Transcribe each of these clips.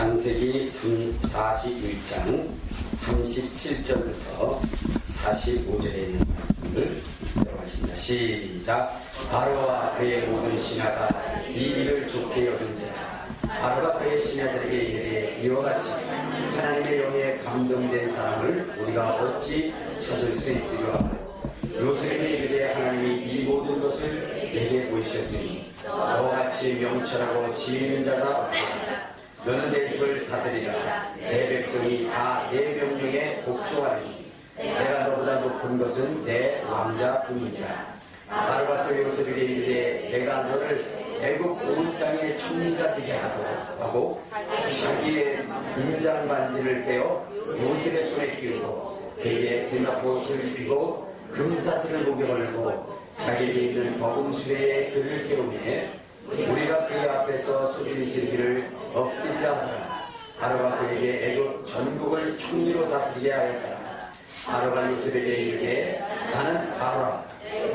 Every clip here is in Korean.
창세기 41장 37절부터 45절에 있는 말씀을 들어가겠습니다. 시작. 바로와 그의 모든 신하가 이 일을 좋게 여긴지라. 바로가 그의 신하들에게 이르되 이와 같이 하나님의 영에 감동된 사람을 우리가 어찌 찾을 수 있으려 하고 요셉이 이르되 하나님이 이 모든 것을 내게 보이셨으니 너와 같이 명철하고 지혜 있는 자가 없다. 너는 내 집을 다스리라. 내 백성이 다 내 명령에 복종하리니 내가 너보다 높은 것은 내 왕자뿐이니라. 바로가 또 요셉에게 이르되 내가 너를 애굽 온 땅의 총리가 되게 하고 자기의 인장 반지를 빼어 요셉의 손에 끼우고 그에게 세마포옷을 입히고 금사슬을 목에 걸고 자기에게 있는 버금수레에 그를 태우매 우리가 그의 앞에서 소리를 지르기를 엎드리라 하더라. 바로가 그에게 애굽 전국을 총리로 다스리게 하였더라. 바로가 요셉에게 이르되 나는 바로라.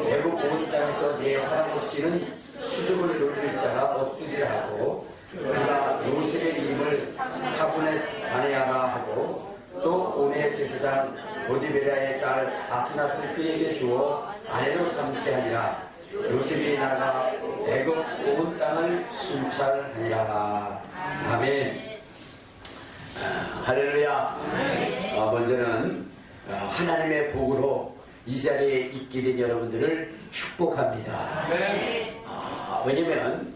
애굽 온 땅에서 내 허락 없이는 수족을 노릴 자가 없으리라 하고 그가 요셉의 이름을 사분의 바네아라 하고 또 온의 제사장 보디베라의 딸 아스낫을 그에게 주어 아내로 삼게 하니라. 요셉이 나가 애굽 온 땅을 순찰하니라. 아멘. 할렐루야. 먼저는 하나님의 복으로 이 자리에 있게 된 여러분들을 축복합니다. 왜냐면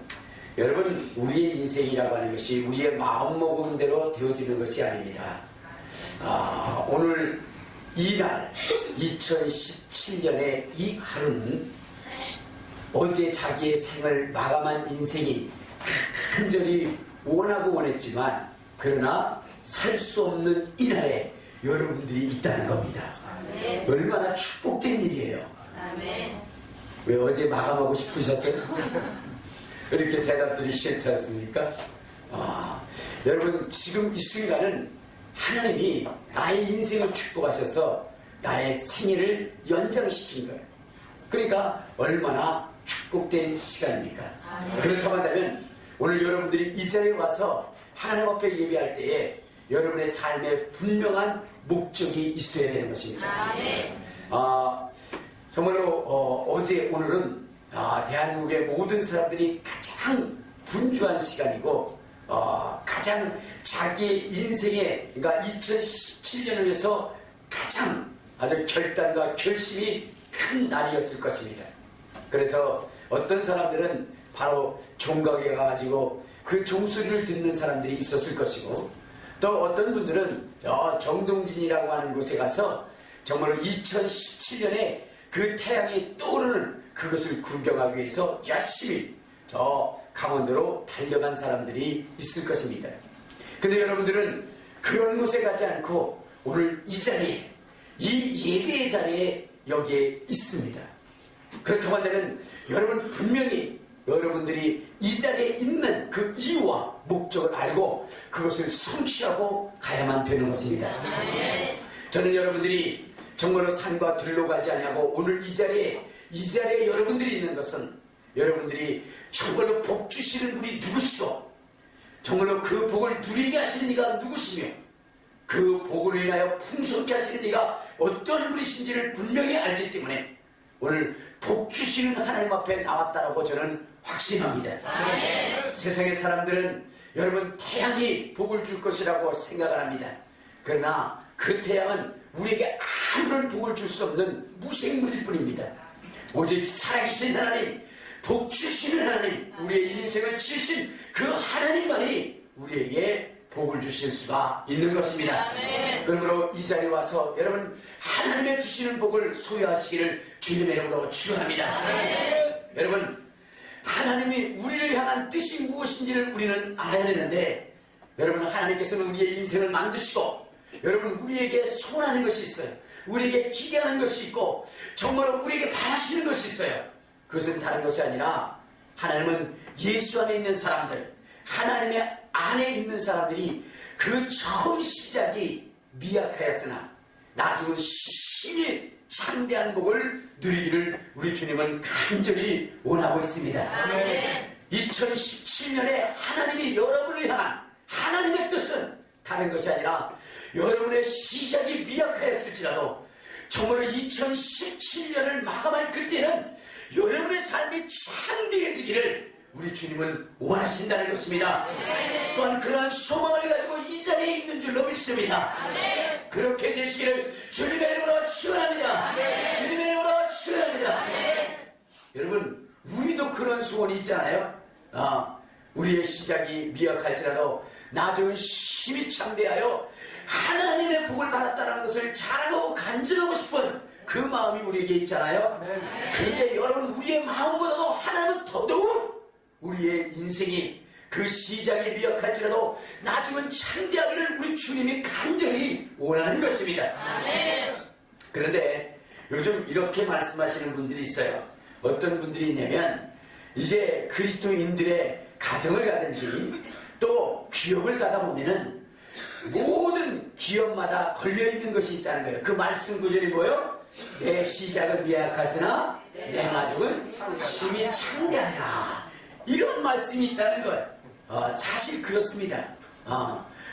여러분, 우리의 인생이라고 하는 것이 우리의 마음먹은 대로 되어지는 것이 아닙니다. 오늘 이날 2017년의 이 하루는 어제 자기의 생을 마감한 인생이 간절히 원하고 원했지만 그러나 살 수 없는 이날에 여러분들이 있다는 겁니다. 아멘. 얼마나 축복된 일이에요. 아멘. 왜 어제 마감하고 싶으셨어요? 이렇게 대답들이 싫지 않습니까? 여러분, 지금 이 순간은 하나님이 나의 인생을 축복하셔서 나의 생일을 연장시킨 거예요. 그러니까 얼마나 축복된 시간입니까? 그렇다고 한다면 오늘 여러분들이 이 자리에 와서 하나님 앞에 예배할 때에 여러분의 삶에 분명한 목적이 있어야 되는 것입니다. 정말로 어제 오늘은 대한민국의 모든 사람들이 가장 분주한 시간이고 가장 자기의 인생에, 그러니까 2017년을 위해서 가장 아주 결단과 결심이 큰 날이었을 것입니다. 그래서 어떤 사람들은 바로 종각에 가가지고 그 종소리를 듣는 사람들이 있었을 것이고 또 어떤 분들은 정동진이라고 하는 곳에 가서 정말로 2017년에 그 태양이 떠오르는 그것을 구경하기 위해서 열심히 저 강원도로 달려간 사람들이 있을 것입니다. 근데 여러분들은 그런 곳에 가지 않고 오늘 이 자리에, 이 예배의 자리에 여기에 있습니다. 그렇다고 한다면 여러분 분명히 여러분들이 이 자리에 있는 그 이유와 목적을 알고 그것을 성취하고 가야만 되는 것입니다. 저는 여러분들이 정말로 산과 들로 가지 않냐고 오늘 이 자리에 여러분들이 있는 것은 여러분들이 정말로 복 주시는 분이 누구시고 정말로 그 복을 누리게 하시는 이가 누구시며 그 복으로 인하여 풍성케 하시는 이가 어떤 분이신지를 분명히 알기 때문에 오늘 복 주시는 하나님 앞에 나왔다라고 저는 확신합니다. 세상의 사람들은 여러분 태양이 복을 줄 것이라고 생각을 합니다. 그러나 그 태양은 우리에게 아무런 복을 줄 수 없는 무생물일 뿐입니다. 오직 살아계신 하나님, 복 주시는 하나님, 우리의 인생을 지으신 그 하나님만이 우리에게 복을 주실 수가 있는 것입니다. 그러므로 이 자리에 와서 여러분 하나님의 주시는 복을 소유하시기를 주님의 이름으로 축원합니다. 여러분, 하나님이 우리를 향한 뜻이 무엇인지를 우리는 알아야 되는데 여러분, 하나님께서는 우리의 인생을 만드시고 여러분 우리에게 소원하는 것이 있어요. 우리에게 기대하는 것이 있고 정말로 우리에게 바라시는 것이 있어요. 그것은 다른 것이 아니라 하나님은 예수 안에 있는 사람들, 하나님의 안에 있는 사람들이 그 처음 시작이 미약하였으나 나중은 심히 창대한 복을 누리기를 우리 주님은 간절히 원하고 있습니다. 2017년에 하나님이 여러분을 향한 하나님의 뜻은 다른 것이 아니라 여러분의 시작이 미약하였을지라도 정말로 2017년을 마감할 그때는 여러분의 삶이 창대해지기를 우리 주님은 원하신다는 것입니다. 또한 그러한 소망을 가지고 이 자리에 있는 줄로 믿습니다. 그렇게 되시기를 주님의 이름으로 축원합니다. 주님의 이름으로 축원합니다. 여러분, 우리도 그런 소원이 있잖아요. 우리의 시작이 미약할지라도 나중은 힘이 창대하여 하나님의 복을 받았다는 것을 자랑하고 간증하고 싶은 그 마음이 우리에게 있잖아요. 그런데 여러분, 우리의 마음보다도 하나님은 더더욱 우리의 인생이 그 시작이 미약할지라도 나중은 창대하기를 우리 주님이 간절히 원하는 것입니다. 그런데 요즘 이렇게 말씀하시는 분들이 있어요. 어떤 분들이 있냐면 이제 그리스도인들의 가정을 가든지 또 기업을 가다 보면은 모든 기업마다 걸려있는 것이 있다는 거예요. 그 말씀 구절이 뭐예요? 내 시작은 미약하으나 내 나중은 심히 창대하리라. 이런 말씀이 있다는 거예요. 사실 그렇습니다.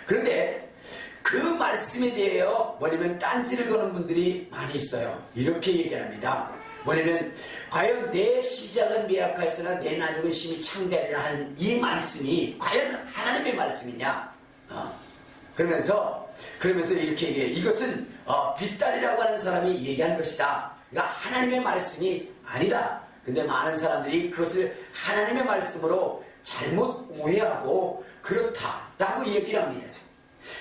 그런데 그 말씀에 대하여 뭐냐면 딴지를 거는 분들이 많이 있어요. 이렇게 얘기를 합니다. 뭐냐면 과연 내 시작은 미약하으나 내 나중은 심히 창대하리라 하는 이 말씀이 과연 하나님의 말씀이냐? 그러면서 이렇게 얘기해요. 이것은 빗다리라고 하는 사람이 얘기한 것이다. 그러니까 하나님의 말씀이 아니다. 근데 많은 사람들이 그것을 하나님의 말씀으로 잘못 오해하고 그렇다라고 얘기를 합니다.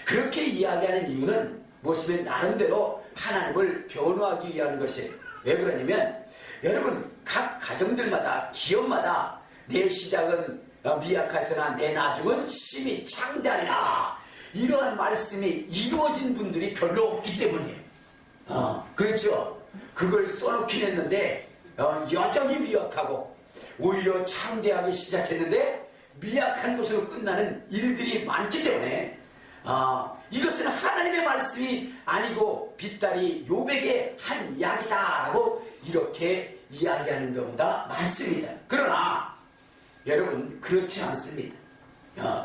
그렇게 이야기하는 이유는 무엇이면 나름대로 하나님을 변호하기 위한 것이에요. 왜 그러냐면 여러분, 각 가정들마다 기업마다 내 시작은 미약하으나 내 나중은 심히 창대하리라. 이러한 말씀이 이루어진 분들이 별로 없기 때문이에요. 그렇죠. 그걸 써놓긴 했는데 여전히 미약하고 오히려 창대하게 시작했는데 미약한 것으로 끝나는 일들이 많기 때문에 이것은 하나님의 말씀이 아니고 빗다리 요백의 한 이야기다라고 이렇게 이야기하는 경우가 많습니다. 그러나 여러분, 그렇지 않습니다.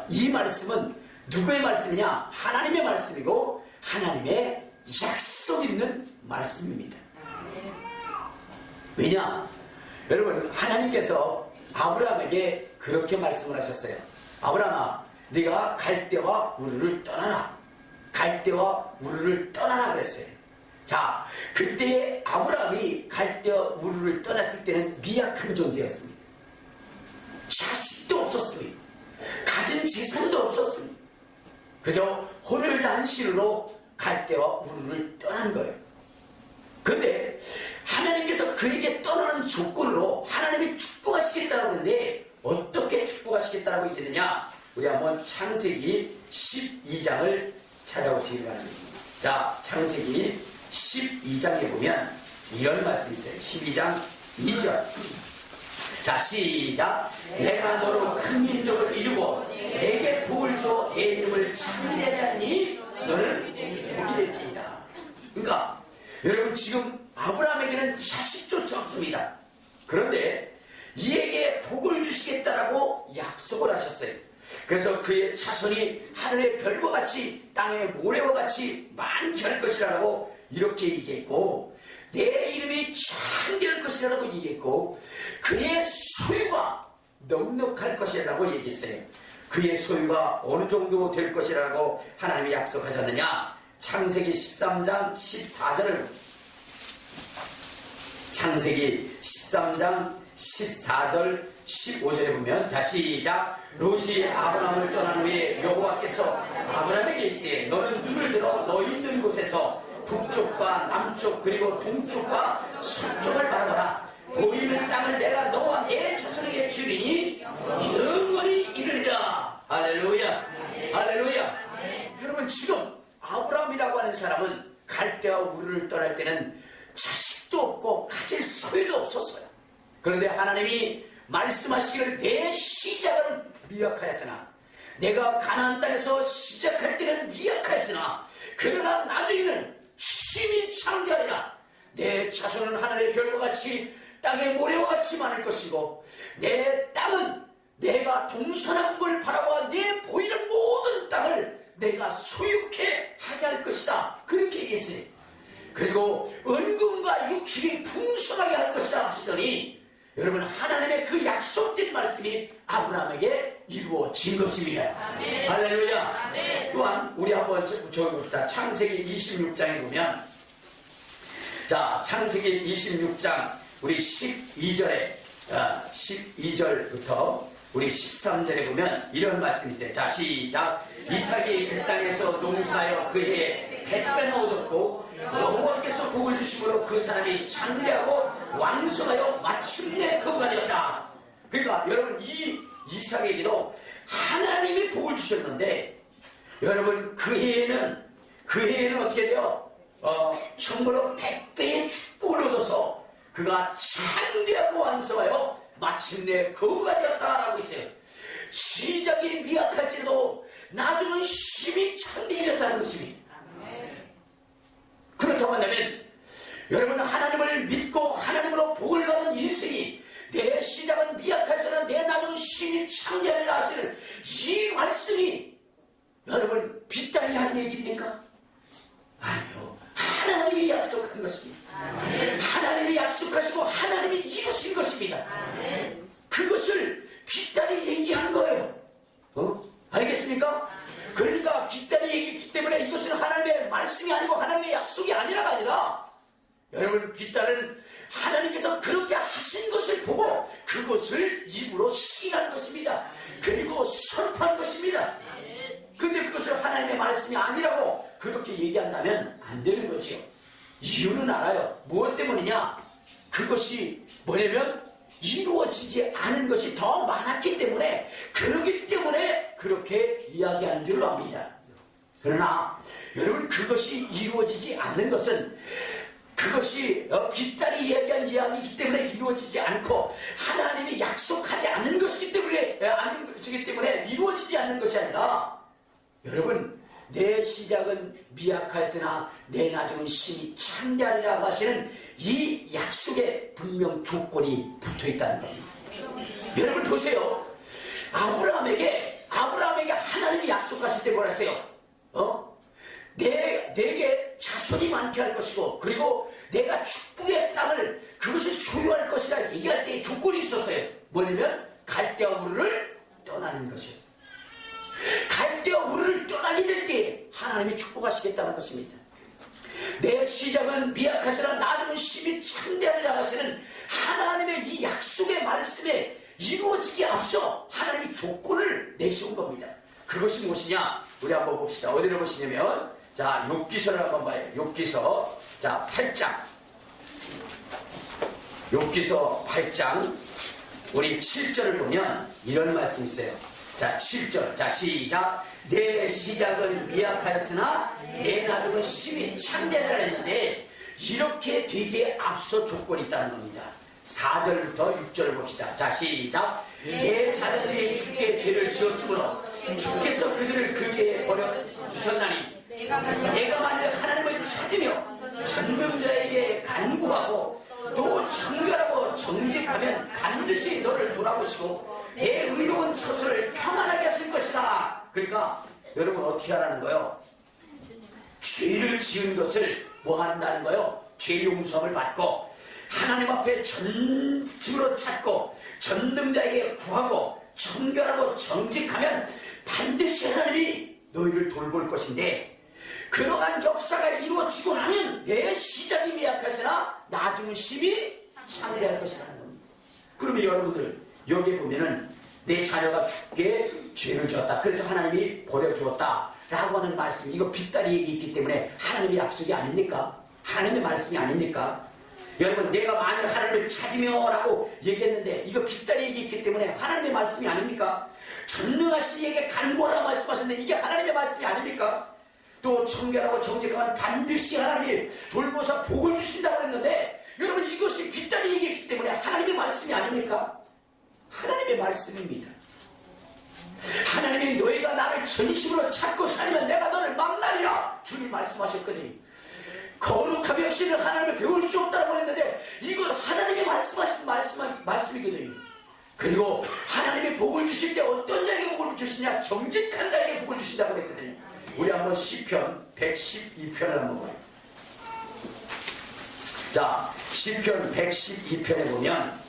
이 말씀은 누구의 말씀이냐? 하나님의 말씀이고 하나님의 약속 있는 말씀입니다. 왜냐? 여러분, 하나님께서 아브라함에게 그렇게 말씀을 하셨어요. 아브라함아, 네가 갈대와 우르를 떠나라. 갈대와 우르를 떠나라 그랬어요. 자, 그때 아브라함이 갈대와 우르를 떠났을 때는 미약한 존재였습니다. 자식도 없었습니다. 가진 재산도 없었습니다. 그저 호련단신으로 갈대와 우르를 떠난 거예요. 그런데 하나님께서 그에게 떠나는 조건으로 하나님이 축복하시겠다고 하는데 어떻게 축복하시겠다고 얘기했느냐? 우리 한번 창세기 12장을 찾아보시기 바랍니다. 자, 창세기 12장에 보면 이런 말씀이 있어요. 12장 2절. 자, 시작. 내가 너로 큰 민족을 이루고 내게 복을 주어 내 이름을 창대하게 하니 너는 복이 될지니라. 그러니까 여러분, 지금 아브라함에게는 자식조차 없습니다. 그런데 이에게 복을 주시겠다라고 약속을 하셨어요. 그래서 그의 자손이 하늘의 별과 같이 땅의 모래와 같이 많게 할 것이라고 이렇게 얘기했고, 내 이름이 창대할 것이라고 얘기했고, 그의 소유가 넉넉할 것이라고 얘기했어요. 그의 소유가 어느 정도 될 것이라고 하나님이 약속하셨느냐? 창세기 13장 14절을 창세기 13장 14절 15절에 보면 다시 시작. 롯이 아브라함을 떠난 후에 여호와께서 아브라함에게 이르시되 너는 눈을 들어 너 있는 곳에서 북쪽과 남쪽 그리고 동쪽과 서쪽을 바라보라. 보이는 땅을 내가 너와 내 자손에게 주리니 영원히 이르리라. 할렐루야. 할렐루야. 여러분, 지금 아브라함이라고 하는 사람은 갈대와 우르를 떠날 때는 자식도 없고 가질 소유도 없었어요. 그런데 하나님이 말씀하시기를 내 시작은 미약하였으나, 내가 가나안 땅에서 시작할 때는 미약하였으나 그러나 나중에는 심히 창대하리라. 내 자손은 하늘의 별과 같이 땅의 모래와 같이 많을 것이고 내 땅은 내가 동서남북을 바라보아 내 보이는 모든 땅을 내가 소유케 하게 할 것이다. 그렇게 얘기했어요. 그리고 은금과 육축이 풍성하게 할 것이다 하시더니 여러분, 하나님의 그 약속된 말씀이 아브라함에게 이루어진 것입니다. 아멘. 할렐루야. 아멘. 또한 우리 한번 저기부터 창세기 26장에 보면, 자, 창세기 26장 우리 12절부터 우리 13절에 보면 이런 말씀이 있어요. 자, 시작. 이삭이 그 땅에서 농사하여 그의 백배나 얻었고 여호와께서 복을 주심으로 그 사람이 창대하고 왕성하여 마침내 거부가 되었다. 그러니까 여러분, 이 이삭에게도 하나님이 복을 주셨는데, 여러분, 그 해에는 어떻게 돼요? 정말로 100배의 축복을 얻어서 그가 창대하고 왕성하여 마침내 거부가 되었다라고 있어요. 시작이 미약할지라도 나중은 심히 창대해졌다는 것입니다. 그렇다고 한다면 여러분, 하나님을 믿고 하나님으로 복을 받은 인생이 내 시작은 미약할서는 내 나중은 심히 창대하리라 하시는 이 말씀이 여러분 빗다리 한 얘기입니까? 아니요. 하나님이 약속한 것입니다. 아멘. 하나님이 약속하시고 하나님이 이루신 것입니다. 아멘. 그것을 빗다리 얘기한 거예요. 알겠습니까? 그러니까 빗다리 얘기이기 때문에 이것은 하나님의 말씀이 아니고 하나님의 약속이 아니라가 아니라, 여러분, 빗다리는 하나님께서 그렇게 하신 것을 보고 그것을 입으로 시인한 것입니다. 그리고 선포한 것입니다. 근데 그것을 하나님의 말씀이 아니라고 그렇게 얘기한다면 안 되는 거죠. 이유는 알아요. 무엇 때문이냐? 그것이 뭐냐면 이루어지지 않은 것이 더 많았기 때문에, 그러기 때문에 그렇게 이야기하는 줄로 압니다. 그러나 여러분, 그것이 이루어지지 않는 것은 그것이 빗다리 이야기한 이야기이기 때문에 이루어지지 않고 하나님이 약속하지 않은 것이기 때문에 이루어지지 않는 것이 아니라, 여러분, 내 시작은 미약할으나 내 나중은 심히 창대하리라고 하시는 이 약속에 분명 조건이 붙어있다는 겁니다. 여러분 보세요. 아브라함에게 하나님이 약속하실 때 뭐라 했어요? 내게 자손이 많게 할 것이고, 그리고 내가 축복의 땅을 그것을 소유할 것이라 얘기할 때 조건이 있었어요. 뭐냐면 갈대와 우르를 떠나는 것이었어요. 갈대와 우르를 떠나게 될 때 하나님이 축복하시겠다는 것입니다. 내 시작은 미약하시나 나중은 심히 창대하리라 하시는 하나님의 이 약속의 말씀에 이루어지기 앞서 하나님이 조건을 내세운 겁니다. 그것이 무엇이냐? 우리 한번 봅시다. 어디를 보시냐면, 자, 욥기서를 한번 봐요. 욥기서, 자, 8장. 욥기서 8장 우리 7절을 보면 이런 말씀이 있어요. 자, 7절. 자, 시작. 내 시작은 미약하였으나 내 나중은 심히 창대하리라 했는데, 이렇게 되게 앞서 조건이 있다는 겁니다. 4절부터 6절을 봅시다. 자, 시작. 내 자녀들이 주께 죄를 지었으므로 주께서 그들을 그 죄에 버려주셨나니, 내가 만일 하나님을 찾으며 전능자에게 간구하고 또 정결하고 정직하면 반드시 너를 돌아보시고 내 의로운 처소를 평안하게 하실 것이다. 그러니까 여러분 어떻게 하라는 거예요? 죄를 지은 것을 뭐 한다는 거예요? 죄 용서함을 받고 하나님 앞에 전심으로 찾고 전능자에게 구하고 정결하고 정직하면 반드시 하나님이 너희를 돌볼 것인데, 그러한 역사가 이루어지고 나면 내 시작이 미약하시나 나중은 심히 창대할 것이라는 겁니다. 그러면 여러분들 여기에 보면은 내 자녀가 죽게 죄를 지었다, 그래서 하나님이 버려주었다 라고 하는 말씀, 이거 빗다리 얘기 있기 때문에 하나님의 약속이 아닙니까? 하나님의 말씀이 아닙니까? 여러분, 내가 만일 하나님을 찾으며 라고 얘기했는데 이거 빗다리 얘기 있기 때문에 하나님의 말씀이 아닙니까? 전능하신 이에게 간구하라 말씀하셨는데 이게 하나님의 말씀이 아닙니까? 또 청결하고 정직하면 반드시 하나님이 돌보사 복을 주신다고 했는데, 여러분 이것이 빗다리 얘기이기 때문에 하나님의 말씀이 아닙니까? 하나님의 말씀입니다. 하나님이 너희가 나를 전심으로 찾고 찾으면 내가 너를 만나리라 주님 말씀하셨거든요. 거룩함이 없이는 하나님을 배울 수 없다고 했는데 이건 하나님의 말씀하신 말씀이거든요. 그리고 하나님의 복을 주실 때 어떤 자에게 복을 주시냐? 정직한 자에게 복을 주신다고 그랬거든요. 우리 한번 시편 112편을 한번 봐요. 자, 시편 112편에 보면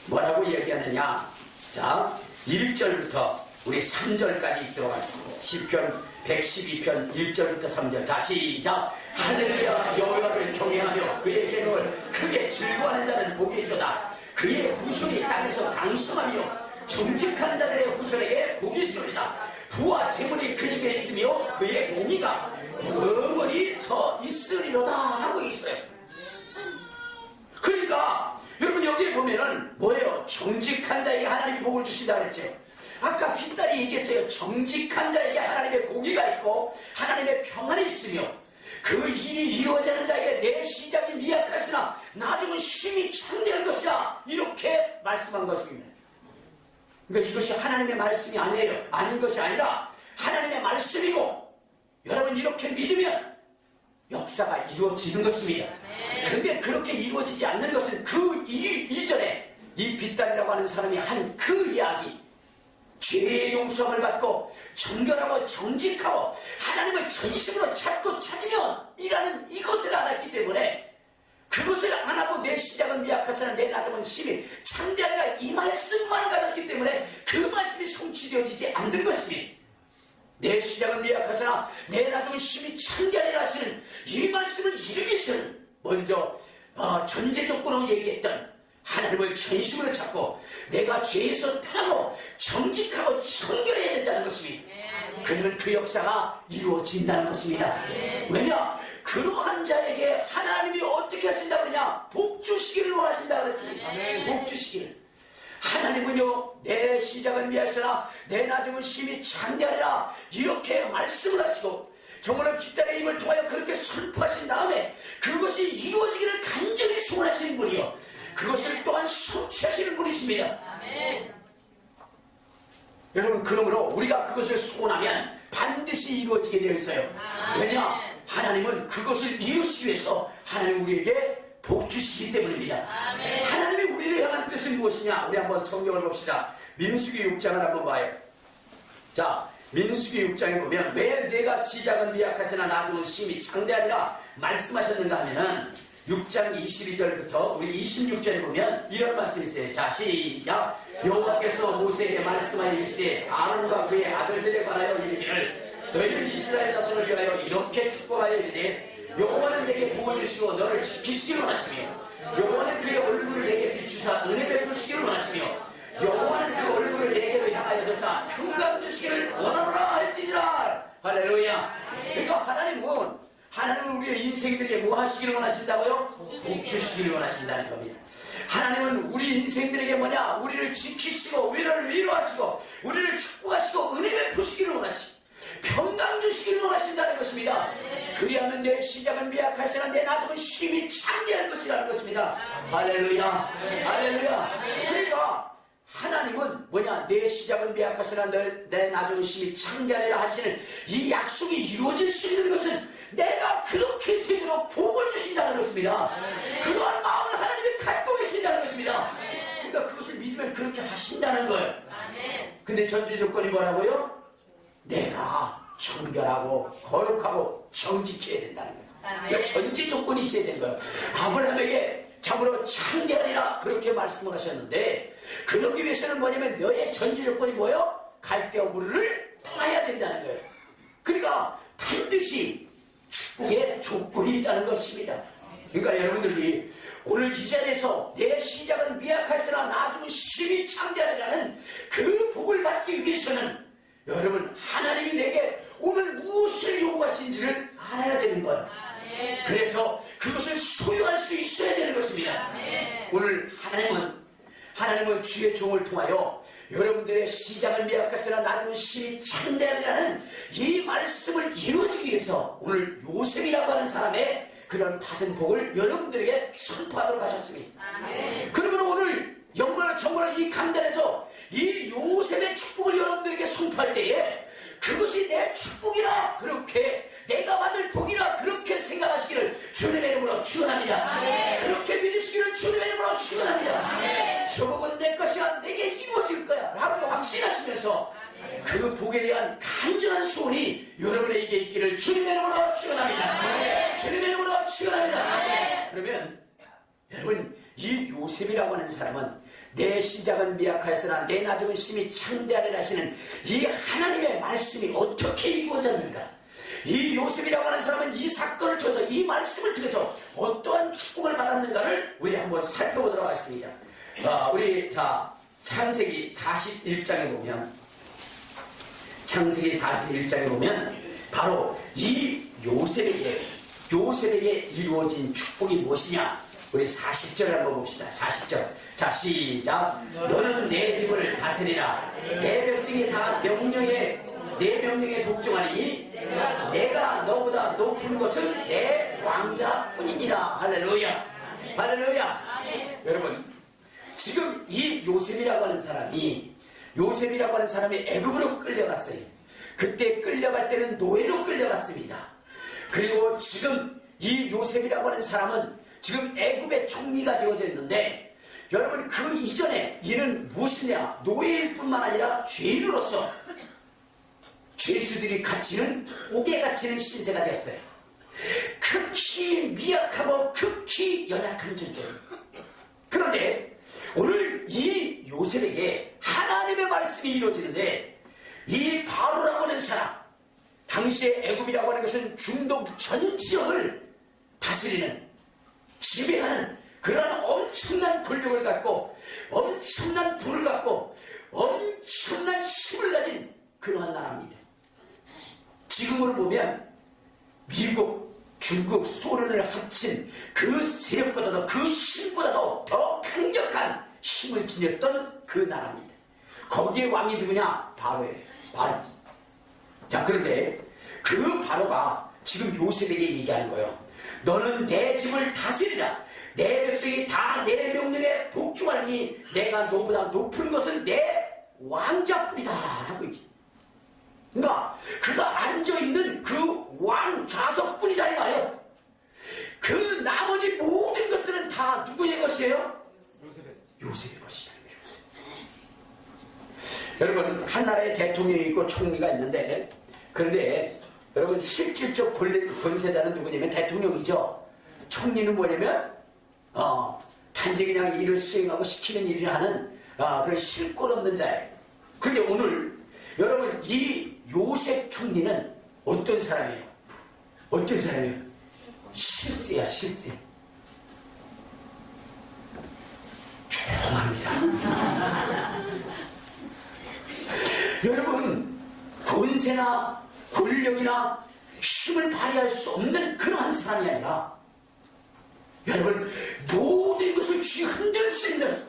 뭐라고 얘기하느냐? 자, 1절부터 우리 3절까지 읽도록 하겠습니다. 시편 112편 1절부터 3절. 자, 시작. 할렐루야. 여호와를 경외하며 그의 계명을 크게 즐거워하는 자는 복이 있도다. 그의 후손이 땅에서 강성하며 정직한 자들의 후손에게 복이 있습니다. 부와 재물이 그 집에 있으며 그의 공의가 영원히 서 있으리로다 하고 있어요. 그러니까 여러분 여기에 보면은 뭐예요? 정직한 자에게 하나님이 복을 주신다 그랬죠. 아까 빗달이 얘기했어요. 정직한 자에게 하나님의 공의가 있고 하나님의 평안이 있으며 그 일이 이루어지는 자에게 내 시작이 미약하으나 나중은 쉼이 참될 것이다. 이렇게 말씀한 것입니다. 그러니까 이것이 하나님의 말씀이 아니에요. 아닌 것이 아니라 하나님의 말씀이고 여러분 이렇게 믿으면 역사가 이루어지는 것입니다. 그런데 그렇게 이루어지지 않는 것은 그 이전에 이 빗달이라고 하는 사람이 한 그 이야기, 죄의 용서함을 받고 정결하고 정직하고 하나님을 전심으로 찾고 찾으면 이라는 이것을 알았기 때문에 그것을 안 하고 내 시작은 미약하사나 내 나중은 심히 창대하리라 이 말씀만 가졌기 때문에 그 말씀이 성취되어지지 않는 것입니다. 내 시작은 미약하사나 내 나중은 심히 창대하리라 하시는 이 말씀을 이루기 위해서는 먼저 전제 조건으로 얘기했던 하나님을 전심으로 찾고 내가 죄에서 떠나고 정직하고 청결해야 된다는 것입니다. 그러면 그 역사가 이루어진다는 것입니다. 왜냐? 그러한 자에게 하나님이 어떻게 하신다고 그러냐? 복 주시기를 원하신다고 그랬습니다. 복 주시기를. 하나님은요, 내 시작은 미약하나 내 나중은 심히 창대하리라 이렇게 말씀을 하시고 정말로 빗달의 입을 통하여 그렇게 선포하신 다음에 그것이 이루어지기를 간절히 소원하시는 분이요, 그것을 또한 성취하시는 분이십니다. 여러분, 그러므로 우리가 그것을 소원하면 반드시 이루어지게 되어 있어요. 왜냐? 하나님은 그것을 이루시기 위해서 하나님 우리에게 복 주시기 때문입니다. 하나님이 우리를 향한 뜻은 무엇이냐? 우리 한번 성경을 봅시다. 민수기 6장을 한번 봐요. 자, 민수기 6장에 보면 왜 내가 시작은 미약하시나 나중은 심히 창대하리라 말씀하셨는가 하면은 6장 22절부터 우리 26절에 보면 이런 말씀이 있어요. 자, 시작. 여호와께서 모세에게 말씀하여 이르시되 아론과 그의 아들들에 관하여 이르기를 너희는 이스라엘 자손을 위하여 이렇게 축복하여 이르되 여호와는 내게 복을 주시고 너를 지키시기를 원하시며 여호와는 그의 얼굴을 내게 비추사 은혜 베푸시기를 원하시며 여호와는 그 얼굴을 내게로 향하여 드사 평강 주시기를 원하노라 할지니라. 할렐루야. 그러니까 하나님은 우리의 인생들에게 뭐 하시기를 원하신다고요? 복 주시기를 원하신다는 겁니다. 하나님은 우리 인생들에게 뭐냐? 우리를 지키시고 우리를 위로하시고 우리를 축복하시고 은혜 베푸시기를 원하시고 평강 주시기를 원하신다는 것입니다. 그리하면 내 시작은 미약할세나 내 나중은 심히 창대할 것이라는 것입니다. 할렐루야. 할렐루야. 그러니까 하나님은 뭐냐? 내 시작은 미약하시나 내 나중은 심히 창대하리라 하시는 이 약속이 이루어질 수 있는 것은 내가 그렇게 되도록 복을 주신다는 것입니다. 그러한 마음을 하나님이 갖고 계신다는 것입니다. 그러니까 그것을 믿으면 그렇게 하신다는 거예요. 근데 전제 조건이 뭐라고요? 내가 정결하고 거룩하고 정직해야 된다는 거예요. 그러니까 전제 조건이 있어야 되는 거예요. 아브라함에게 참으로 창대하리라 그렇게 말씀을 하셨는데 그러기 위해서는 뭐냐면 너의 전제 조건이 뭐예요? 갈대와 우르를 떠나야 된다는 거예요. 그러니까 반드시 축복의 조건이 있다는 것입니다. 그러니까 여러분들이 오늘 이 자리에서 내 시작은 미약할으나 나중은 심히 창대하리라는 그 복을 받기 위해서는 여러분 하나님이 내게 오늘 무엇을 요구하신지를 알아야 되는 거예요. 그래서 그것을 소유할 수 있어야 되는 것입니다. 오늘 하나님은 주의 종을 통하여 여러분들의 시작은 미약하으나 나중은 심히 창대하리라는 이 말씀을 이루어지기 위해서 오늘 요셉이라고 하는 사람의 그런 받은 복을 여러분들에게 선포하도록 하셨습니다. 그러면 오늘 정말 이 강단에서 이 요셉의 축복을 여러분들에게 선포할 때에 그것이 내 축복이라 그렇게 내가 받을 복이라 그렇게 생각하시기를 주님의 이름으로 축원합니다. 그렇게 믿으시기를 주님의 이름으로 축원합니다. 저 복은 내 것이라 내게 이루어질 거야 라고 확신하시면서 그 복에 대한 간절한 소원이 여러분에게 있기를 주님의 이름으로 축원합니다. 주님의 이름으로 축원합니다. 그러면 여러분, 이 요셉이라고 하는 사람은 내 시작은 미약하였으나 내 나중은 심히 창대하리라 하시는 이 하나님의 말씀이 어떻게 이루어졌는가? 이 요셉이라고 하는 사람은 이 사건을 통해서, 이 말씀을 통해서 어떠한 축복을 받았는가를 우리 한번 살펴보도록 하겠습니다. 우리 창세기 41장에 보면, 창세기 41장에 보면 바로 이 요셉에게 이루어진 축복이 무엇이냐? 우리 40절을 한번 봅시다. 40절. 자, 시작. 너는 내 집을 다스리라. 내 백성이 다 내 명령에 복종하리니 내가 너보다 높은 것은 내 왕자뿐이니라. 할렐루야. 할렐루야. 여러분, 지금 이 요셉이라고 하는 사람이 애굽으로 끌려갔어요. 그때 끌려갈 때는 노예로 끌려갔습니다. 그리고 지금 이 요셉이라고 하는 사람은 지금 애굽의 총리가 되어져 있는데, 여러분, 그 이전에 이는 무엇이냐? 노예일 뿐만 아니라 죄인으로서 죄수들이 갇히는, 옥에 갇히는 신세가 되었어요. 극히 미약하고 극히 연약한 존재예요. 그런데 오늘 이 요셉에게 하나님의 말씀이 이루어지는데, 이 바로라고 하는 사람, 당시에 애굽이라고 하는 것은 중동 전 지역을 다스리는, 지배하는 그러한 엄청난 권력을 갖고, 엄청난 부를 갖고, 엄청난 힘을 가진 그러한 나라입니다. 지금으로 보면 미국, 중국, 소련을 합친 그 세력보다도, 그 힘보다도 더 강력한 힘을 지녔던 그 나라입니다. 거기에 왕이 누구냐? 바로예요. 바로. 자, 그런데 그 바로가 지금 요셉에게 얘기하는 거예요. 너는 내 집을 다스리라. 내 백성이 다 내 명령에 복종하니 내가 너보다 높은 것은 내 왕자뿐이다 라고 얘기해. 그러니까 그가 앉아있는 그 왕 좌석뿐이다 이 말이에요. 그 나머지 모든 것들은 다 누구의 것이에요? 요셉의 것이다. 여러분, 한 나라에 대통령이 있고 총리가 있는데, 그런데 여러분, 실질적 권세자는 누구냐면 대통령이죠. 총리는 뭐냐면 단지 그냥 일을 수행하고 시키는 일을 하는 그런 실권 없는 자예요. 그런데 오늘 여러분, 이 요셉 총리는 어떤 사람이에요? 어떤 사람이에요? 실세야, 실세. 조용합니다. 여러분, 권세나 권력이나 힘을 발휘할 수 없는 그러한 사람이 아니라, 여러분, 모든 것을 쥐 흔들 수 있는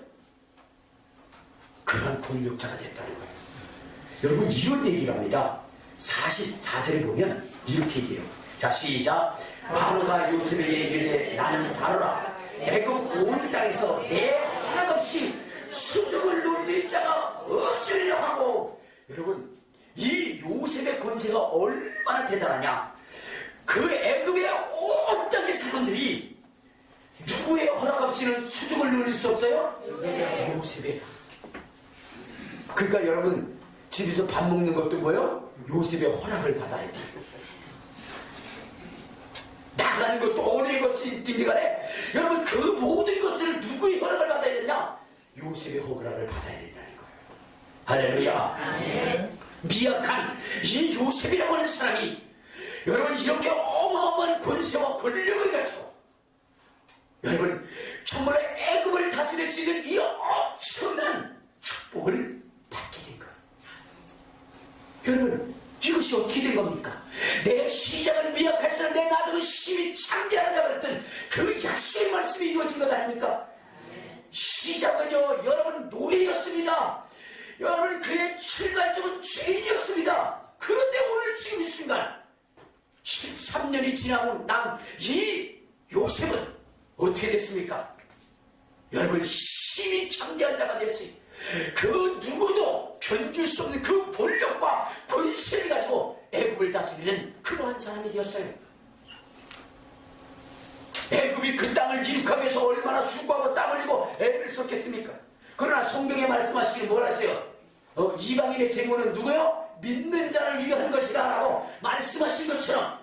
그런 권력자가 됐다는 거예요. 여러분, 이런 얘기를 합니다. 44절에 보면 이렇게 얘기해요. 자, 시작. 바로가 요셉에게 이르되 나는 바로라. 애굽 온 땅에서 내 허락 없이 수족을 놀릴 자가 없으리라 하고. 여러분, 이 요셉의 권세가 얼마나 대단하냐. 그 애굽의 온 땅의 사람들이 누구의 허락 없이는 수족을 놀릴 수 없어요? 요셉의. 그러니까 여러분, 집에서 밥 먹는 것도 뭐요? 요셉의 허락을 받아야 돼. 나가는 것도 어느 것이 있든지 간에 여러분, 그 모든 것들을 누구의 허락을 받아야 되냐? 요셉의 허락을 받아야 된다는 거예요. 할렐루야. 아멘. 미약한 이 요셉이라고 하는 사람이 여러분, 이렇게 어마어마한 권세와 권력을 가지고 여러분, 정말로 애굽을 다스릴 수 있는 이 엄청난 축복을 받게 된 거예요. 여러분, 이것이 어떻게 된 겁니까? 내 시작은 미약할수록 내 나중은 심히 창대하리라 그랬던 그 약속의 말씀이 이루어진 것 아닙니까? 시작은요, 여러분, 노예였습니다. 여러분, 그의 출발점은 죄인이었습니다. 그런데 오늘 지금 이 순간 13년이 지나고 난 이 요셉은 어떻게 됐습니까? 여러분, 심히 창대한 자가 됐어요. 그 누구도 견줄 수 없는 그 권력과 권세를 가지고 애굽을 다스리는 그러한 사람이 되었어요. 애굽이 그 땅을 일으키기 위해서 얼마나 수고하고 땀 흘리고 애를 썼겠습니까? 그러나 성경에 말씀하시길 뭐라 했어요? 이방인의 재물은 누구요? 믿는 자를 위한 것이다 라고 말씀하신 것처럼